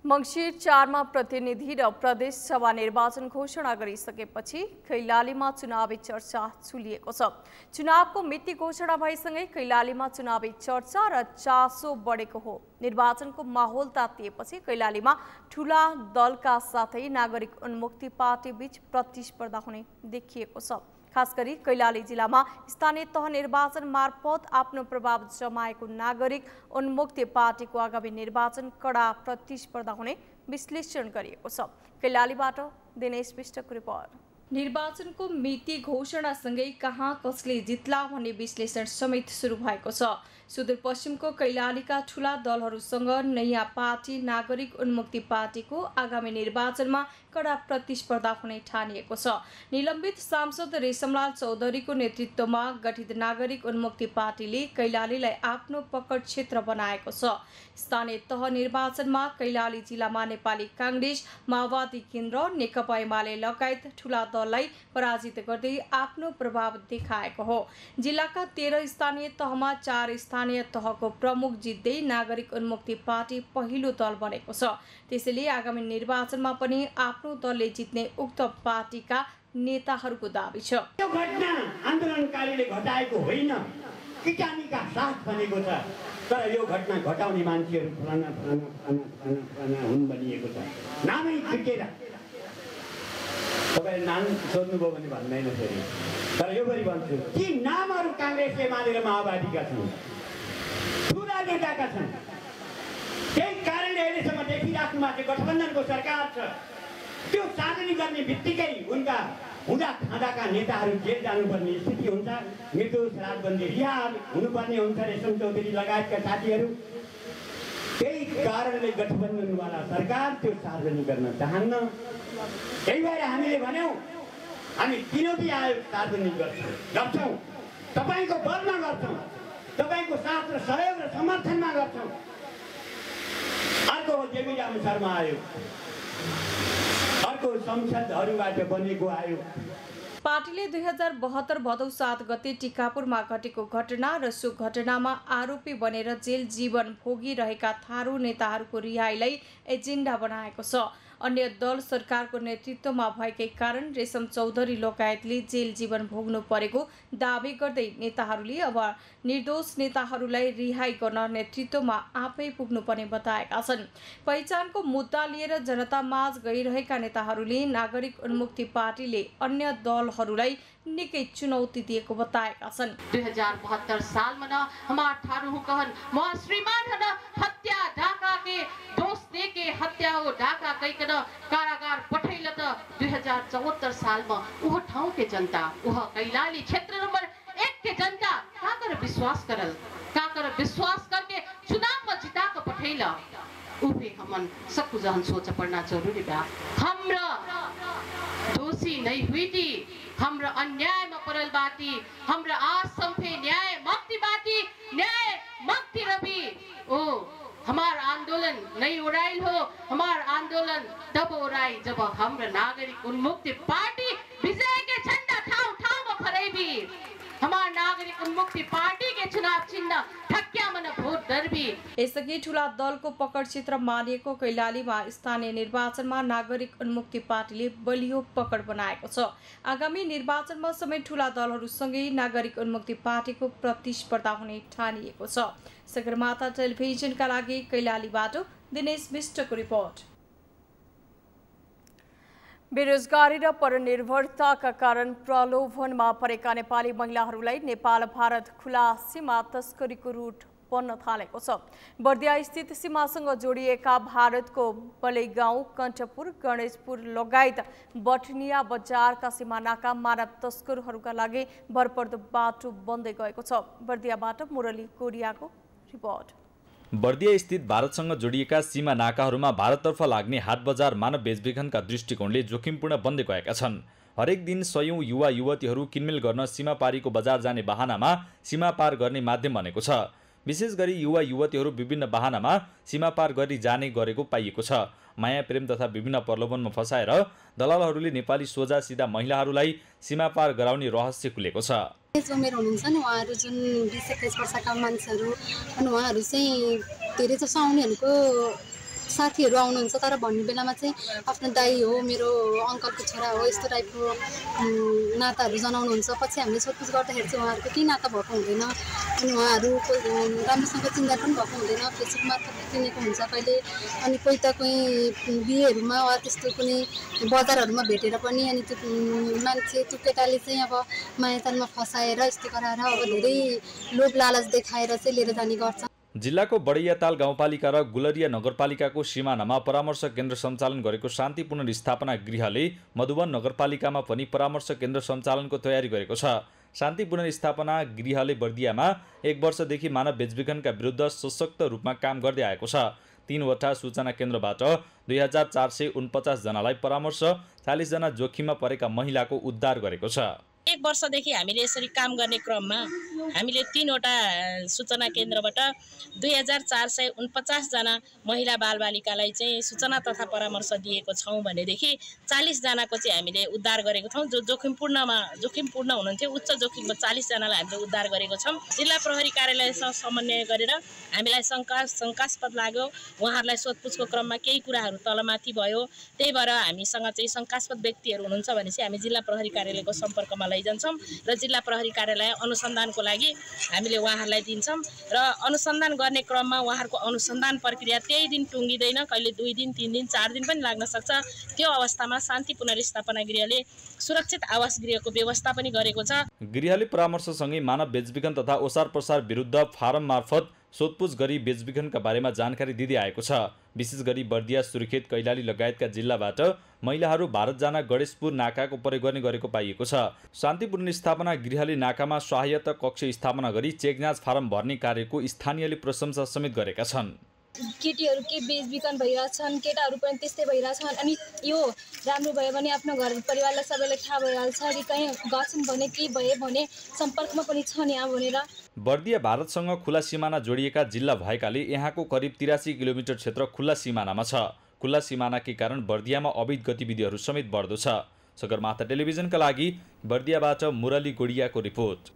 मङ्सिर 4 मा प्रतिनिधि र प्रदेश सभा निर्वाचन घोषणा गरिसकेपछि कैलालीमा चुनावी चर्चा चुलिएको छ। चुनावको मिति घोषणा भएसँगै कैलालीमा चुनावी चर्चा र चासो बढेको हो। निर्वाचनको माहौल तातिएपछि कैलालीमा ठूला दलका साथै नागरिक उन्मुक्ति पार्टी बीच प्रतिस्पर्धा हुने देखिएको छ। खास गरी कैलाली जिल्लामा स्थानीय तह निर्वाचन मार्फत आफ्नो प्रभाव जमाएको नागरिक उन्मुक्ति पार्टीको आगामी निर्वाचन कडा प्रतिस्पर्धा हुने विश्लेषण गरिएको छ। कैलालीबाट दिनेश विष्टको रिपोर्ट। निर्वाचनको मिति घोषणासँगै कहाँ कसले जित्ला भन्ने विश्लेषण समेत सुरु भएको छ। सुदूरपश्चिमको कैलालीका ठूला दलहरूसँग नयाँ पार्टी नागरिक उन्मुक्ति पार्टीको आगामी निर्वाचनमा कडा प्रतिस्पर्धा हुने ठानिएको छ। निलम्बित सांसद रेशमलाल चौधरीको नेतृत्वमा गठित नागरिक उन्मुक्ति पार्टीले कैलालीलाई आफ्नो पकड क्षेत्र बनाएको छ। स्थानीय तह निर्वाचनमा कैलाली जिल्लामा नेपाली काङ्ग्रेस, माओवादी केन्द्र, नेकपा एमाले लगायत ठूला दललाई पराजित गर्दै आफ्नो प्रभाव देखाएको हो। जिल्लाका 13 स्थानीय तहमा 4 स्थानीय तहको प्रमुख जित्दै नागरिक उन्मुक्ति पार्टी पहिलो दल बनेको छ। त्यसैले आगामी निर्वाचनमा पनि आफ्नो दलले जित्ने उक्त पार्टीका नेताहरूको दाबी छ। यो घटना आन्दोलनकारीले घटाएको होइन, किटानीका साथ बनेको छ। तर यो घटना घटाउने मान्छेहरू फलाना फलाना फलाना फलाना फलाना हुन् भनिएको छ। नामै छुटेर तपाईले नाम सोध्नुभयो भने भन्दैन फेरि। तर यो पनि भन्छु, ती नामहरू काङ्ग्रेस एमाले र माओवादीका छन्, ठुला नेताका छन्। त्यही कारणले अहिलेसम्म देखिराख्नु भएको गठबन्धनको सरकार छ। त्यो सार्वजनिक गर्ने बित्तिकै उनका हुँदा खाँदाका नेताहरू जेल जानुपर्ने स्थिति हुन्छ। मृत्यु श्राद्धबन्दी रिहा हुनुपर्ने हुन्छ रेशम चौधरी लगायतका साथीहरू। त्यही कारणले गठबन्धनवाला सरकार त्यो सार्वजनिक गर्न चाहन्न। त्यही भएर हामीले भन्यौँ हामी तिनवटै आयोग सार्वजनिक गर्छौँ, तपाईँको बलमा गर्छौँ, तपाईँको साथ र सहयोग र समर्थनमा गर्छौँ। अर्को हो जेबिराम शर्मा आयोग, अर्को संसदहरूबाट बनेको आयोग। पार्टीले 2072 भदौ 7 गते टिकापुरमा घटेको घटना र सो घटनामा आरोपी बनेर जेल जीवन भोगिरहेका थारू नेताहरूको रिहाईलाई एजेन्डा बनाएको छ। अन्य दल सरकारको नेतृत्वमा भएकै कारण रेशम चौधरी लगायतले जेल जीवन भोग्नु परेको दावी गर्दै नेताहरूले अब निर्दोष नेताहरूलाई रिहाई गर्न नेतृत्वमा आफै पुग्नुपर्ने बताएका छन्। पहिचानको मुद्दा लिएर जनतामाझ गइरहेका नेताहरूले नागरिक उन्मुक्ति पार्टीले अन्य दलहरूलाई निकै चुनौती दिएको बताएका छन्। 2072 साल में हमार ठारू कहन वहाँ श्रीमान है हत्या ढाका के दोष दे के हत्या हो ढाका कहीकन कारागार पठैल त 2074 साल में वह ठाउँ के जनता वह कैलाली क्षेत्र नंबर 1 के जनता का कर विश्वास करके चुनाव में जिता के पठैल उहे हमन सबको जहन सोच पड़ना जरूरी बा। हमरा दोषी नहीं हुई थी, हमरा अन्याय में पड़ल बाती, हमरा आज संफे न्याय मुक्ति रवि ओ हमार आंदोलन नहीं उड़ाइल हो। हमार आंदोलन तब उड़ाई जब हमरा नागरिक उन्मुक्ति पार्टी विजय के झंडा ठाव में फहराई। हमार नागरिक उन्मुक्ति पार्टी के चुनाव चिन्ह ठक्या मन भोट दर्बी। यसअघि ठूला दलको पकड क्षेत्र मानिएको कैलालीमा स्थानीय निर्वाचनमा नागरिक उन्मुक्ति पार्टीले बलियो पकड बनाएको छ। आगामी निर्वाचनमा समेत ठूला दलहरूसँगै नागरिक उन्मुक्ति पार्टीको प्रतिस्पर्धा हुने ठानिएको छ। सगरमाथा टेलिभिजनका लागि कैलालीबाट दिनेश विष्टको रिपोर्ट। बेरोजगारी र परनिर्भरताका कारण प्रलोभनमा परेका नेपाली महिलाहरूलाई नेपाल भारत खुला सीमा तस्करीको रूट बन्न थालेको छ। बर्दिया स्थित सीमासँग जोडिएका भारतको बलैगाउँ, कण्ठपुर, गणेशपुर लगायत बटनिया बजारका सीमानाका मानव तस्करहरूका लागि भरपर्दो बाटो बन्दै गएको छ। बर्दियाबाट मुरली कोरियाको रिपोर्ट। बर्दिया स्थित भारतसँग जोडिएका सीमा नाकाहरूमा भारततर्फ लाग्ने हाट बजार मानव बेचबिखनका दृष्टिकोणले जोखिमपूर्ण बन्दै गएका छन्। हरेक दिन सयौं युवा युवतीहरू किनमेल गर्न सीमा पारीको बजार जाने बहानामा सीमा पार गर्ने माध्यम बनेको छ। विशेष गरी युवा युवतीहरू विभिन्न बहानामा सीमा पार गरी जाने गरेको पाइएको छ। माया प्रेम तथा विभिन्न प्रलोभनमा फसाएर दलालहरूले नेपाली सोझा सिधा महिलाहरूलाई सीमा पार गराउने रहस्य खुलेको छ। उमेर हुनुहुन्छ नि उहाँहरू जुन 20-21 वर्षका मान्छेहरू अनि उहाँहरू चाहिँ धेरै जसो आउनेहरूको साथीहरू आउनुहुन्छ तर भन्ने बेलामा चाहिँ आफ्नो दाइ हो, मेरो अङ्कलको छोरा हो, यस्तो टाइपको नाताहरू जनाउनुहुन्छ। पछि हामीले सोधपुछ गर्दाखेरि चाहिँ उहाँहरूको केही नाता भएको हुँदैन अनि उहाँहरू राम्रोसँग चिन्जान पनि भएको हुँदैन। फेसबुक मार्फत चिनेको हुन्छ कहिले अनि कोही त कोही बिहेहरूमा वा त्यस्तो कुनै बजारहरूमा भेटेर पनि अनि त्यो मान्छे त्यो केटाले चाहिँ अब मायातालमा फसाएर यस्तो गराएर अब धेरै लोभ लालच देखाएर चाहिँ लिएर जाने गर्छ। जिल्लाको बडैयाताल गाउँपालिका र गुलरिया नगरपालिकाको सिमानामा परामर्श केन्द्र सञ्चालन गरेको शान्ति पुनर्स्थापना गृहले मधुवन नगरपालिकामा पनि परामर्श केन्द्र सञ्चालनको तयारी गरेको छ। शान्ति पुनर्स्थापना गृहले बर्दियामा 1 वर्षदेखि मानव बेचबिखनका विरुद्ध सशक्त रूपमा काम गर्दै आएको छ। 3 वटा सूचना केन्द्रबाट 2449 जनालाई परामर्श, 40 जना जोखिममा परेका महिलाको उद्धार गरेको छ। 1 वर्षदेखि हामीले यसरी काम गर्ने क्रममा हामीले 3 वटा सूचना केन्द्रबाट 2449 जना महिला बालबालिकालाई चाहिँ सूचना तथा परामर्श दिएको छौँ भनेदेखि 40 जनाको चाहिँ हामीले उद्धार गरेको छौँ। जो जोखिमपूर्ण हुनुहुन्थ्यो उच्च जोखिममा 40 जनालाई हामीले उद्धार गरेको छौँ। जिल्ला प्रहरी कार्यालयसँग समन्वय गरेर हामीलाई शङ्कास्पद लाग्यो, उहाँहरूलाई सोधपुछको क्रममा केही कुराहरू तलमाथि भयो, त्यही भएर हामीसँग चाहिँ शङ्कास्पद व्यक्तिहरू हुनुहुन्छ भनेपछि हामी जिल्ला प्रहरी कार्यालयको सम्पर्कमा लैजान्छौँ र जिल्ला प्रहरी कार्यालय अनुसन्धानको लागि हामीले उहाँहरूलाई दिन्छौँ र अनुसन्धान गर्ने क्रममा उहाँहरूको अनुसन्धान प्रक्रिया त्यही दिन टुङ्गिँदैन, कहिले 2 दिन 3 दिन 4 दिन पनि लाग्न सक्छ। त्यो अवस्थामा शान्ति पुनर्स्थापना गृहले सुरक्षित आवास गृहको व्यवस्था पनि गरेको छ। गृहले परामर्शसँगै मानव बेचबिखन तथा ओसार प्रसार विरुद्ध फारम मार्फत सोधपुछ गरी बेचबिखनका बारेमा जानकारी दिँदै आएको छ। विशेष गरी बर्दिया, सुर्खेत, कैलाली लगायतका जिल्लाबाट महिलाहरू भारत जान गणेशपुर नाकाको प्रयोग गर्ने गरेको पाइएको छ। शान्ति पुनर्स्थापना गृहले नाकामा सहायता कक्ष स्थापना गरी चेक जाँच फारम भर्ने कार्यको स्थानीयले प्रशंसा समेत गरेका छन्। केटीहरू के बेचबिखन भइरहेछन्, केटाहरू पनि त्यस्तै भइरहेछन् अनि यो राम्रो भयो भने आफ्नो घर परिवारलाई सबैलाई थाहा भइहाल्छ कि कहीँ गछन् भने के भयो भने सम्पर्कमा पनि छन् यहाँ भनेर। बर्दिया भारतसँग खुला सिमाना जोडिएका जिल्ला भएकाले यहाँको करिब 83 किलोमिटर क्षेत्र खुला सिमानामा छ। खुला सिमानाकै कारण बर्दियामा अवैध गतिविधिहरू समेत बढ्दो छ। सगरमाथा टेलिभिजनका लागि बर्दियाबाट मुरली गोडियाको रिपोर्ट।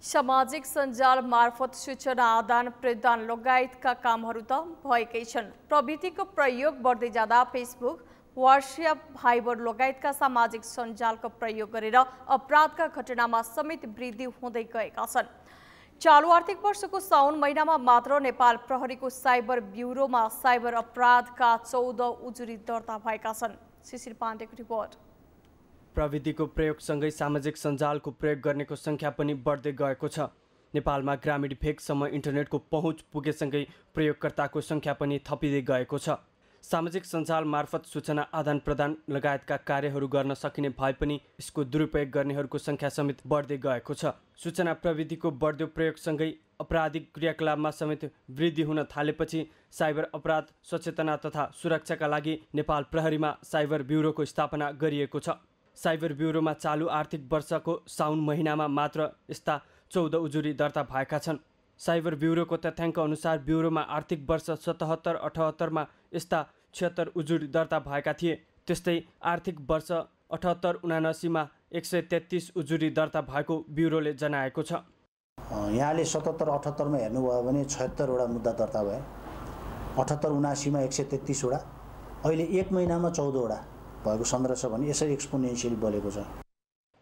सामाजिक सञ्जाल मार्फत सूचना आदान प्रदान लगायतका कामहरू त भएकै छन्। प्रविधिको प्रयोग बढ्दै जाँदा फेसबुक, व्हाट्सएप, भाइबर लगायतका सामाजिक सञ्जालको प्रयोग गरेर अपराधका घटनामा समेत वृद्धि हुँदै गएका छन्। चालु आर्थिक वर्षको साउन महिनामा मात्र नेपाल प्रहरीको साइबर ब्युरोमा साइबर अपराधका 14 उजुरी दर्ता भएका छन्। शिशिर पाण्डेको रिपोर्ट। प्रविधिको प्रयोगसँगै सामाजिक सञ्जालको प्रयोग गर्नेको सङ्ख्या पनि बढ्दै गएको छ। नेपालमा ग्रामीण भेगसम्म इन्टरनेटको पहुँच पुगेसँगै प्रयोगकर्ताको सङ्ख्या पनि थपिँदै गएको छ। सामाजिक सञ्जाल मार्फत सूचना आदान प्रदान लगायतका कार्यहरू गर्न सकिने भए पनि यसको दुरुपयोग गर्नेहरूको सङ्ख्या समेत बढ्दै गएको छ। सूचना प्रविधिको बढ्दो प्रयोगसँगै आपराधिक क्रियाकलापमा समेत वृद्धि हुन थालेपछि साइबर अपराध सचेतना तथा सुरक्षाका लागि नेपाल प्रहरीमा साइबर ब्युरोको स्थापना गरिएको छ। साइबर ब्युरोमा चालु आर्थिक वर्षको साउन महिनामा मात्र यस्ता 14 उजुरी दर्ता भएका छन्। साइबर ब्युरोको तथ्याङ्क अनुसार ब्युरोमा आर्थिक वर्ष 77-78 यस्ता 76 उजुरी दर्ता भएका थिए। त्यस्तै आर्थिक वर्ष 78-79 133 उजुरी दर्ता भएको ब्युरोले जनाएको छ। यहाँले 77-78 हेर्नुभयो भने 76 वटा मुद्दा दर्ता भए, 78-79 133 वटा, अहिले एक महिनामा 14 वटा भएको सन्दर्भ छ भने यसरी एक्सपोनेन्शियल बढेको छ।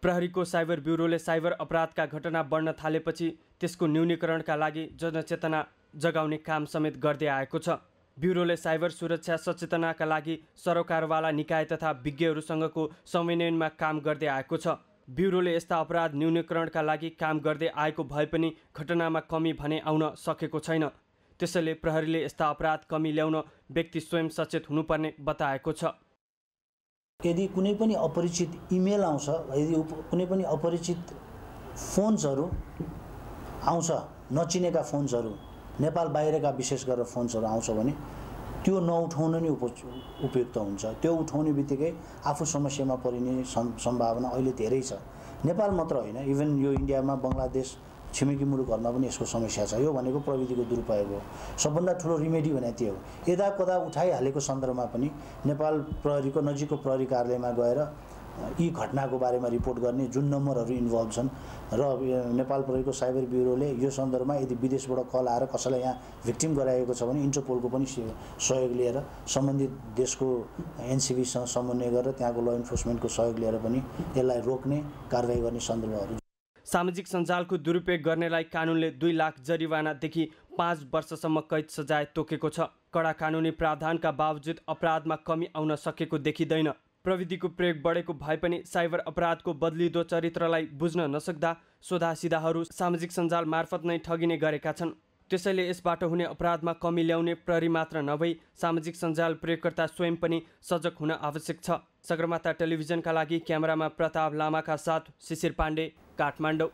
प्रहरीको साइबर ब्युरोले साइबर अपराधका घटना बढ्न थालेपछि त्यसको न्यूनीकरणका लागि जनचेतना जगाउने काम समेत गर्दै आएको छ। ब्युरोले साइबर सुरक्षा सचेतनाका लागि सरकारवाला निकाय तथा विज्ञहरूसँगको समन्वयमा काम गर्दै आएको छ। ब्युरोले यस्ता अपराध न्यूनीकरणका लागि काम गर्दै आएको भए पनि घटनामा कमी भने आउन सकेको छैन। त्यसैले प्रहरीले यस्ता अपराध कमी ल्याउन व्यक्ति स्वयं सचेत हुनुपर्ने बताएको छ। यदि कुनै पनि अपरिचित इमेल आउँछ, यदि कुनै पनि अपरिचित फोन्सहरू आउँछ, नचिनेका फोन्सहरू, नेपाल बाहिरका विशेष गरेर फोन्सहरू आउँछ भने त्यो नउठाउनु नै उपयुक्त हुन्छ। त्यो उठाउने बित्तिकै आफू समस्यामा परिने सम्भावना अहिले धेरै छ। नेपाल मात्र होइन, इभन यो इन्डियामा बङ्गलादेश छिमेकी मुलुकहरूमा पनि यसको समस्या छ। यो भनेको प्रविधिको दुरुपयोग हो। सबभन्दा ठुलो रिमेडी भने त्यो हो। यदा कदा उठाइहालेको सन्दर्भमा पनि नेपाल प्रहरीको नजिकको प्रहरी कार्यालयमा गएर यी घटनाको बारेमा रिपोर्ट गर्ने जुन नम्बरहरू इन्भल्भ छन् र नेपाल प्रहरीको साइबर ब्युरोले यो सन्दर्भमा यदि विदेशबाट कल आएर कसैलाई यहाँ भिक्टिम गराएको छ भने इन्टरपोलको पनि सहयोग लिएर सम्बन्धित देशको एनसिबीसँग समन्वय गरेर त्यहाँको ल इन्फोर्समेन्टको सहयोग लिएर पनि यसलाई रोक्ने कारबाही गर्ने सन्दर्भहरू। सामाजिक सञ्जालको दुरुपयोग गर्नेलाई कानुनले 2 लाख जरिवानादेखि 5 वर्षसम्म कैद सजाय तोकेको छ। कडा कानुनी प्रावधानका बावजुद अपराधमा कमी आउन सकेको देखिँदैन। प्रविधिको प्रयोग बढेको भए पनि साइबर अपराधको बदलिदो चरित्रलाई बुझ्न नसक्दा सोधासिधाहरू सामाजिक सञ्जाल मार्फत नै ठगिने गरेका छन्। त्यसैले यसबाट हुने अपराधमा कमी ल्याउने प्रहरी मात्र नभई सामाजिक सञ्जाल प्रयोगकर्ता स्वयं पनि सजग हुन आवश्यक छ। सगरमाथा टेलिभिजनका लागि क्यामेरामा प्रताप लामाका साथ शिशिर पाण्डे, काठमाडौँ।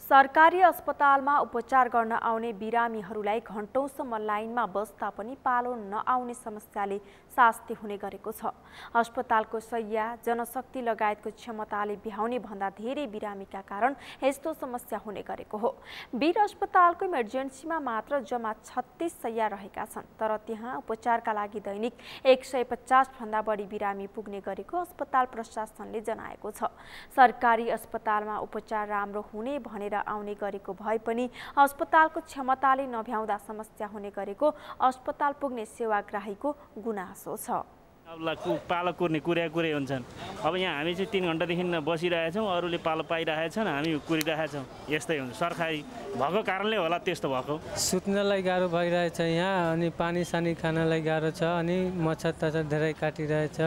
सरकारी अस्पतालमा उपचार गर्न आउने बिरामीहरूलाई घण्टौँसम्म लाइनमा बस्दा पनि पालो नआउने समस्याले शास्ति हुने गरेको छ। अस्पतालको शैय्या, जनशक्ति लगायतको क्षमताले बिहाउने भन्दा धेरै बिरामीका कारण यस्तो समस्या हुने गरेको हो। वीर अस्पतालको इमर्जेन्सीमा मात्र जम्मा 36 शैय्या रहेका छन्, तर त्यहाँ उपचारका लागि दैनिक 150 भन्दा बढी बिरामी पुग्ने गरेको अस्पताल प्रशासनले जनाएको छ। सरकारी अस्पतालमा उपचार राम्रो हुने भनेर आउने गरेको भए पनि अस्पतालको क्षमताले नभ्याउँदा समस्या हुने गरेको अस्पताल पुग्ने सेवाग्राहीको गुनासो छ। पालो कुर्ने कुरै हुन्छन्। अब यहाँ हामी चाहिँ 3 घण्टादेखि बसिरहेछौँ, अरूले पालो पाइरहेछन्, हामी कुरिरहेछौँ। यस्तै हुन्छ। सरकारी भएको कारणले होला त्यस्तो भएको। सुत्नलाई गाह्रो भइरहेछ यहाँ, अनि पानी सानी खानलाई गाह्रो छ, अनि मच्छर तच्छर धेरै काटिरहेछ।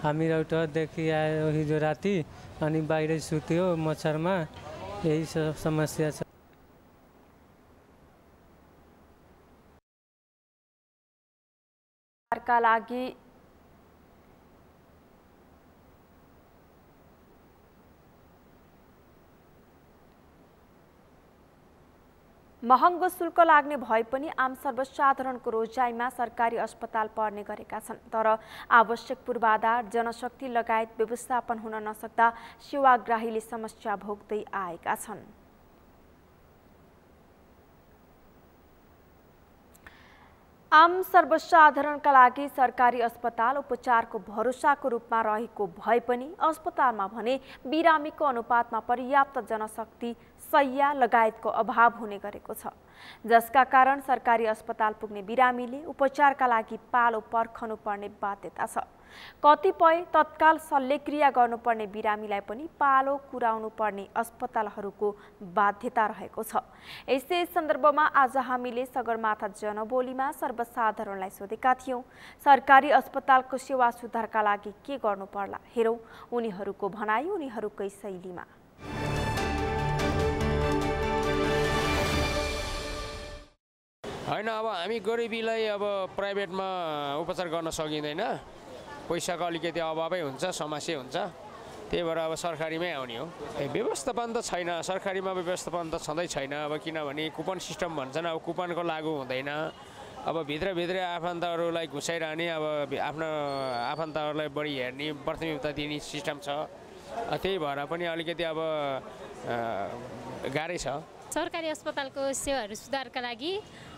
हामी रौतहटदेखि आयो हिजो राति, अनि बाहिरै सुत्यो मच्छरमा, यही समस्या छ। का लागि महँगो शुल्क लाग्ने भए पनि आम सर्वसाधारणको रोजाइमा सरकारी अस्पताल पर्ने गरेका छन्, तर आवश्यक पूर्वाधार, जनशक्ति लगायत व्यवस्थापन हुन नसक्दा सेवाग्राहीले समस्या भोग्दै आएका छन्। आम सर्वसाधारणका लागि सरकारी अस्पताल उपचारको भरोसाको रूपमा रहेको भए पनि अस्पतालमा भने बिरामीको अनुपातमा पर्याप्त जनशक्ति शैय्या लगायतको अभाव हुने गरेको छ, जसका कारण सरकारी अस्पताल पुग्ने बिरामीले उपचारका लागि पालो पर्खनु पर्ने बाध्यता छ। कतिपय तत्काल शल्यक्रिया गर्नुपर्ने बिरामीलाई पनि पालो कुराउनु पर्ने अस्पतालहरूको बाध्यता रहेको छ। यसै सन्दर्भमा आज हामीले सगरमाथा जनबोलीमा सर्वसाधारणलाई सोधेका थियौं, सरकारी अस्पतालको सेवा सुधारका लागि के गर्नु पर्ला? हेरौं उनीहरूको भनाई उनीहरूकै शैलीमा। हैन, अब हामी गरिबीलाई अब प्राइभेटमा उपचार गर्न सकिँदैन, पैसाको अलिकति अभावै हुन्छ, समस्या हुन्छ, त्यही भएर अब सरकारीमै आउने हो। व्यवस्थापन त छैन, सरकारीमा व्यवस्थापन त छँदै छैन। अब किनभने कुपन सिस्टम भन्छन्, अब कुपनको लागु हुँदैन। अब भित्रभित्रै आफन्तहरूलाई घुसाइरहने, अब आफ्नो आफन्तहरूलाई बढी हेर्ने, प्राथमिकता दिने सिस्टम छ। त्यही भएर पनि अलिकति अब गाह्रै छ। सरकारी अस्पतालको सेवाहरू सुधारका लागि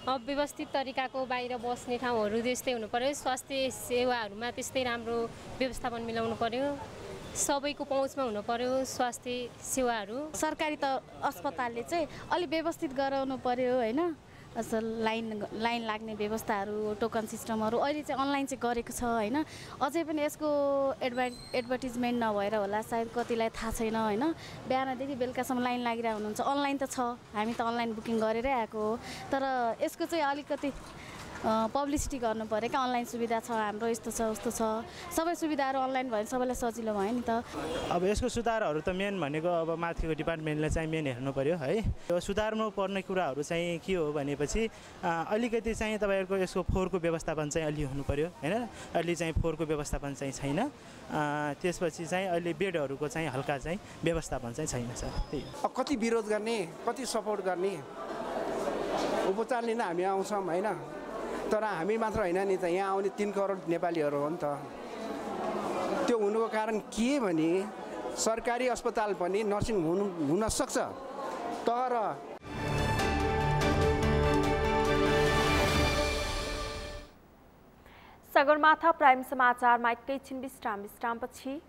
व्यवस्थित तरिकाको बाहिर बस्ने ठाउँहरू त्यस्तै हुनु पर्यो, स्वास्थ्य सेवाहरूमा त्यस्तै राम्रो व्यवस्थापन मिलाउनु पर्यो, सबैको पहुँचमा हुनु पर्यो स्वास्थ्य सेवाहरू। सरकारी त अस्पतालले चाहिँ अलि व्यवस्थित गराउनु पर्यो हैन, असल लाइन लाग्ने व्यवस्थाहरू, टोकन सिस्टमहरू अहिले चाहिँ अनलाइन चाहिँ गरेको छ हैन। अझै पनि यसको एडभर्टिजमेन्ट नभएर होला सायद कतिलाई थाहा छैन हैन। बिहानदेखि बेलुकासम्म लाइन लागिरहेको हुनुहुन्छ, अनलाइन त छ, हामी त अनलाइन बुकिङ गरेरै आएको हो, तर यसको चाहिँ अलिकति पब्लिसिटी गर्नु पर्यो क्या, अनलाइन सुविधा छ हाम्रो, यस्तो छ उस्तो छ, सबै सुविधाहरू अनलाइन भयो भने सबैलाई सजिलो भयो नि त। अब यसको सुधारहरू त मेन भनेको अब माथिको डिपार्टमेन्टले चाहिँ मेन हेर्नु पर्यो है। यो सुधार्नु पर्ने कुराहरू चाहिँ के हो भनेपछि अलिकति चाहिँ तपाईँहरूको यसको फोहोरको व्यवस्थापन चाहिँ अलि हुनु पर्यो हैन, अलि चाहिँ फोहोरको व्यवस्थापन चाहिँ छैन। त्यसपछि चाहिँ अहिले बेडहरूको चाहिँ हल्का चाहिँ व्यवस्थापन चाहिँ छैन सर। त्यही कति विरोध गर्ने, कति सपोर्ट गर्ने, उपचार लिन हामी आउँछौँ हैन, तर हामी मात्र होइन नि त, यहाँ आउने 3 करोड नेपालीहरू हो नि त। त्यो हुनुको कारण के भने सरकारी अस्पताल पनि नर्सिङ हुन सक्छ, तर सगरमाथा प्राइम समाचारमा एकैछिन विश्रामपछि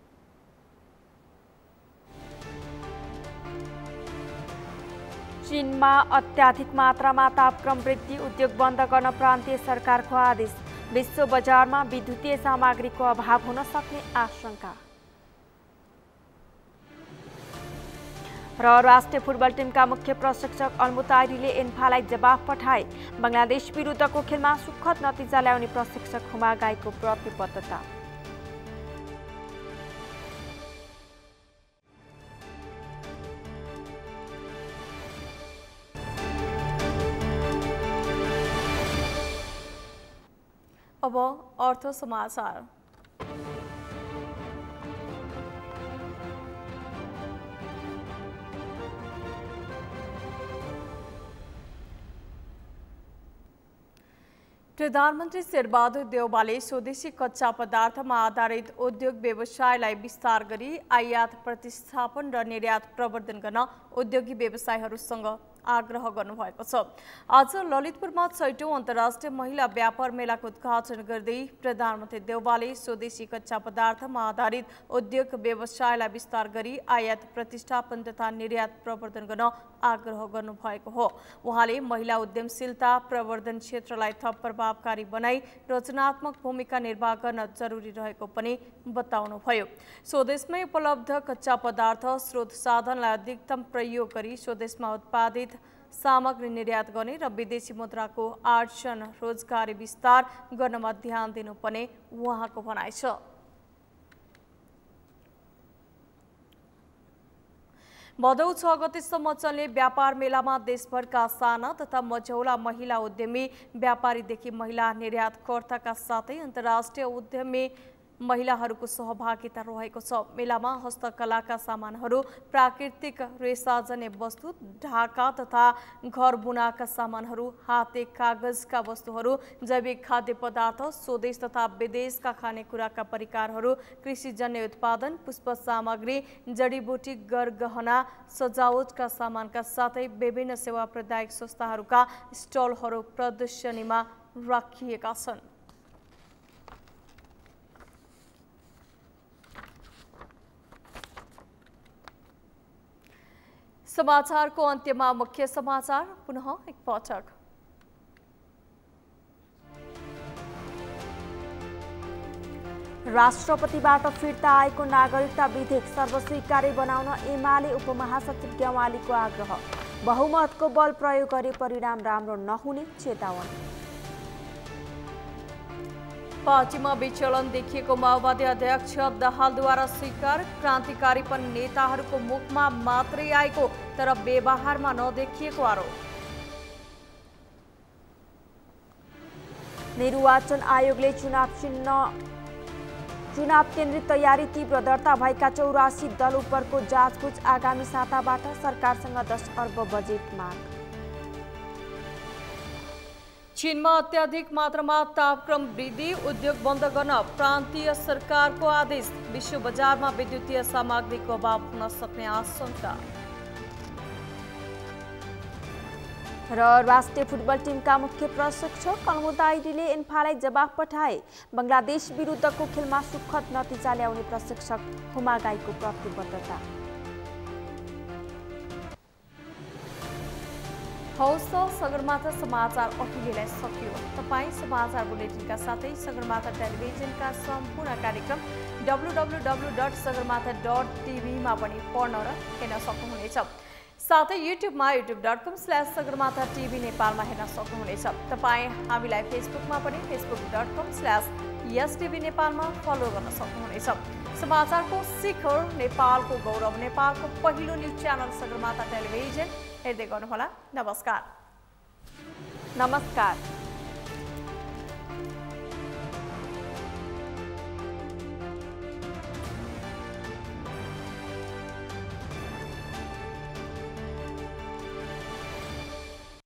चीनमा अत्याधिक मात्रामा तापक्रम वृद्धि, उद्योग बन्द गर्न प्रान्तीय सरकारको आदेश। विश्व बजारमा विद्युतीय सामग्रीको अभाव हुन सक्ने आशंका। र राष्ट्रिय फुटबल टिमका मुख्य प्रशिक्षक अलमुतारीले एन्फालाई जवाफ पठाए। बंगलादेश विरुद्धको खेलमा सुखद नतिजा ल्याउने प्रशिक्षक हुमागाईको प्रतिबद्धता। अब अर्थ समाचार। प्रधानमन्त्री शेरबहादुर देउवाले स्वदेशी कच्चा पदार्थमा आधारित उद्योग व्यवसायलाई विस्तार गरी आयात प्रतिस्थापन र निर्यात प्रवर्धन गर्न उद्योगी व्यवसायहरूसँग आग्रह गर्नुभएको छ। आज ललितपुरमा 6औं अन्तर्राष्ट्रिय महिला व्यापार मेलाको उद्घाटन गर्दै प्रधानमन्त्री देउवाले स्वदेशी कच्चा पदार्थमा आधारित उद्योग व्यवसायलाई विस्तार गरी आयात प्रतिस्थापन तथा निर्यात प्रवर्धन गर्न आग्रह गर्नुभएको हो। उहाँले महिला उद्यमशीलता प्रवर्धन क्षेत्रलाई थप प्रभावकारी बनाई रचनात्मक भूमिका निर्वाह गर्न जरुरी रहेको पनि बताउनुभयो। स्वदेशमै उपलब्ध कच्चा पदार्थ स्रोत साधनलाई अधिकतम प्रयोग गरी स्वदेशमा उत्पादित सामग्री निर्यात गर्ने र विदेशी मुद्राको आर्जन रोजगारी विस्तार गर्नमा ध्यान दिनुपर्ने उहाँको भनाइ छ। भदौ 6 गतेसम्म चल्ने व्यापार मेलामा देशभरका साना तथा मझौला महिला उद्यमी व्यापारीदेखि महिला निर्यातकर्ताका साथै अन्तर्राष्ट्रिय उद्यमी महिलाहरूको सहभागिता रहेको छ। मेलामा हस्तकलाका सामानहरू, प्राकृतिक रेसाजन्य वस्तु, ढाका तथा घर बुनाका सामानहरू, हाते कागजका वस्तुहरू, जैविक खाद्य पदार्थ, स्वदेश तथा विदेशका खानेकुराका परिकारहरू, कृषिजन्य उत्पादन, पुष्प सामग्री, जडीबुटी, गरगहना, सजावटका सामानका साथै विभिन्न सेवा प्रदायक संस्थाहरूका स्टलहरू प्रदर्शनीमा राखिएका छन्। समाचारको अन्त्यमा मुख्य समाचार पुनः एकपटक। राष्ट्रपतिबाट फिर्ता आएको नागरिकता विधेयक सर्वस्वीकार्य बनाउन एमाले उपमहासचिव गेवालीको आग्रह। बहुमतको बल प्रयोग गरे परिणाम राम्रो नहुने चेतावनी। पार्टीमा विचलन देखिएको माओवादी अध्यक्ष दाहालद्वारा स्वीकार। क्रान्तिकारीपन नेताहरूको मुखमा मात्रै आएको तर व्यवहारमा नदेखिएको आरोप। निर्वाचन आयोगले चुनाव केन्द्रित तयारी तीव्र दर्ता भएका 84 दल उपरको जाँचबुझ आगामी साताबाट। सरकारसँग 10 अर्ब बजेट माग। चीनमा अत्याधिक मात्रामा तापक्रम वृद्धि, उद्योग बन्द गर्न प्रान्तीय सरकारको आदेश। विश्व बजारमा विद्युतीय सामग्रीको अभाव हुन सक्ने आशंका। र राष्ट्रिय फुटबल टिमका मुख्य प्रशिक्षक अलमुदाइरीले एन्फालाई जवाफ पठाए। बङ्गलादेश विरुद्धको खेलमा सुखद नतिजा ल्याउने प्रशिक्षक हुमागाईको प्रतिबद्धता। हौस् त सगरमाथा समाचार अहिलेलाई सकियो। तपाईँ समाचार बुलेटिनका साथै सगरमाथा टेलिभिजनका सम्पूर्ण कार्यक्रम www.sagarmatha.tv मा पनि पढ्न र हेर्न सक्नुहुनेछ। साथै युट्युबमा youtube.com/sagarmatha TV नेपालमा हेर्न सक्नुहुनेछ। तपाईँ हामीलाई फेसबुकमा पनि facebook.com/YesTV नेपालमा फलो गर्न सक्नुहुनेछ। समाचारको शिखर, नेपालको गौरव, नेपालको पहिलो न्युज च्यानल सगरमाथा टेलिभिजन हेर्दै गर्नुहोला। नमस्कार।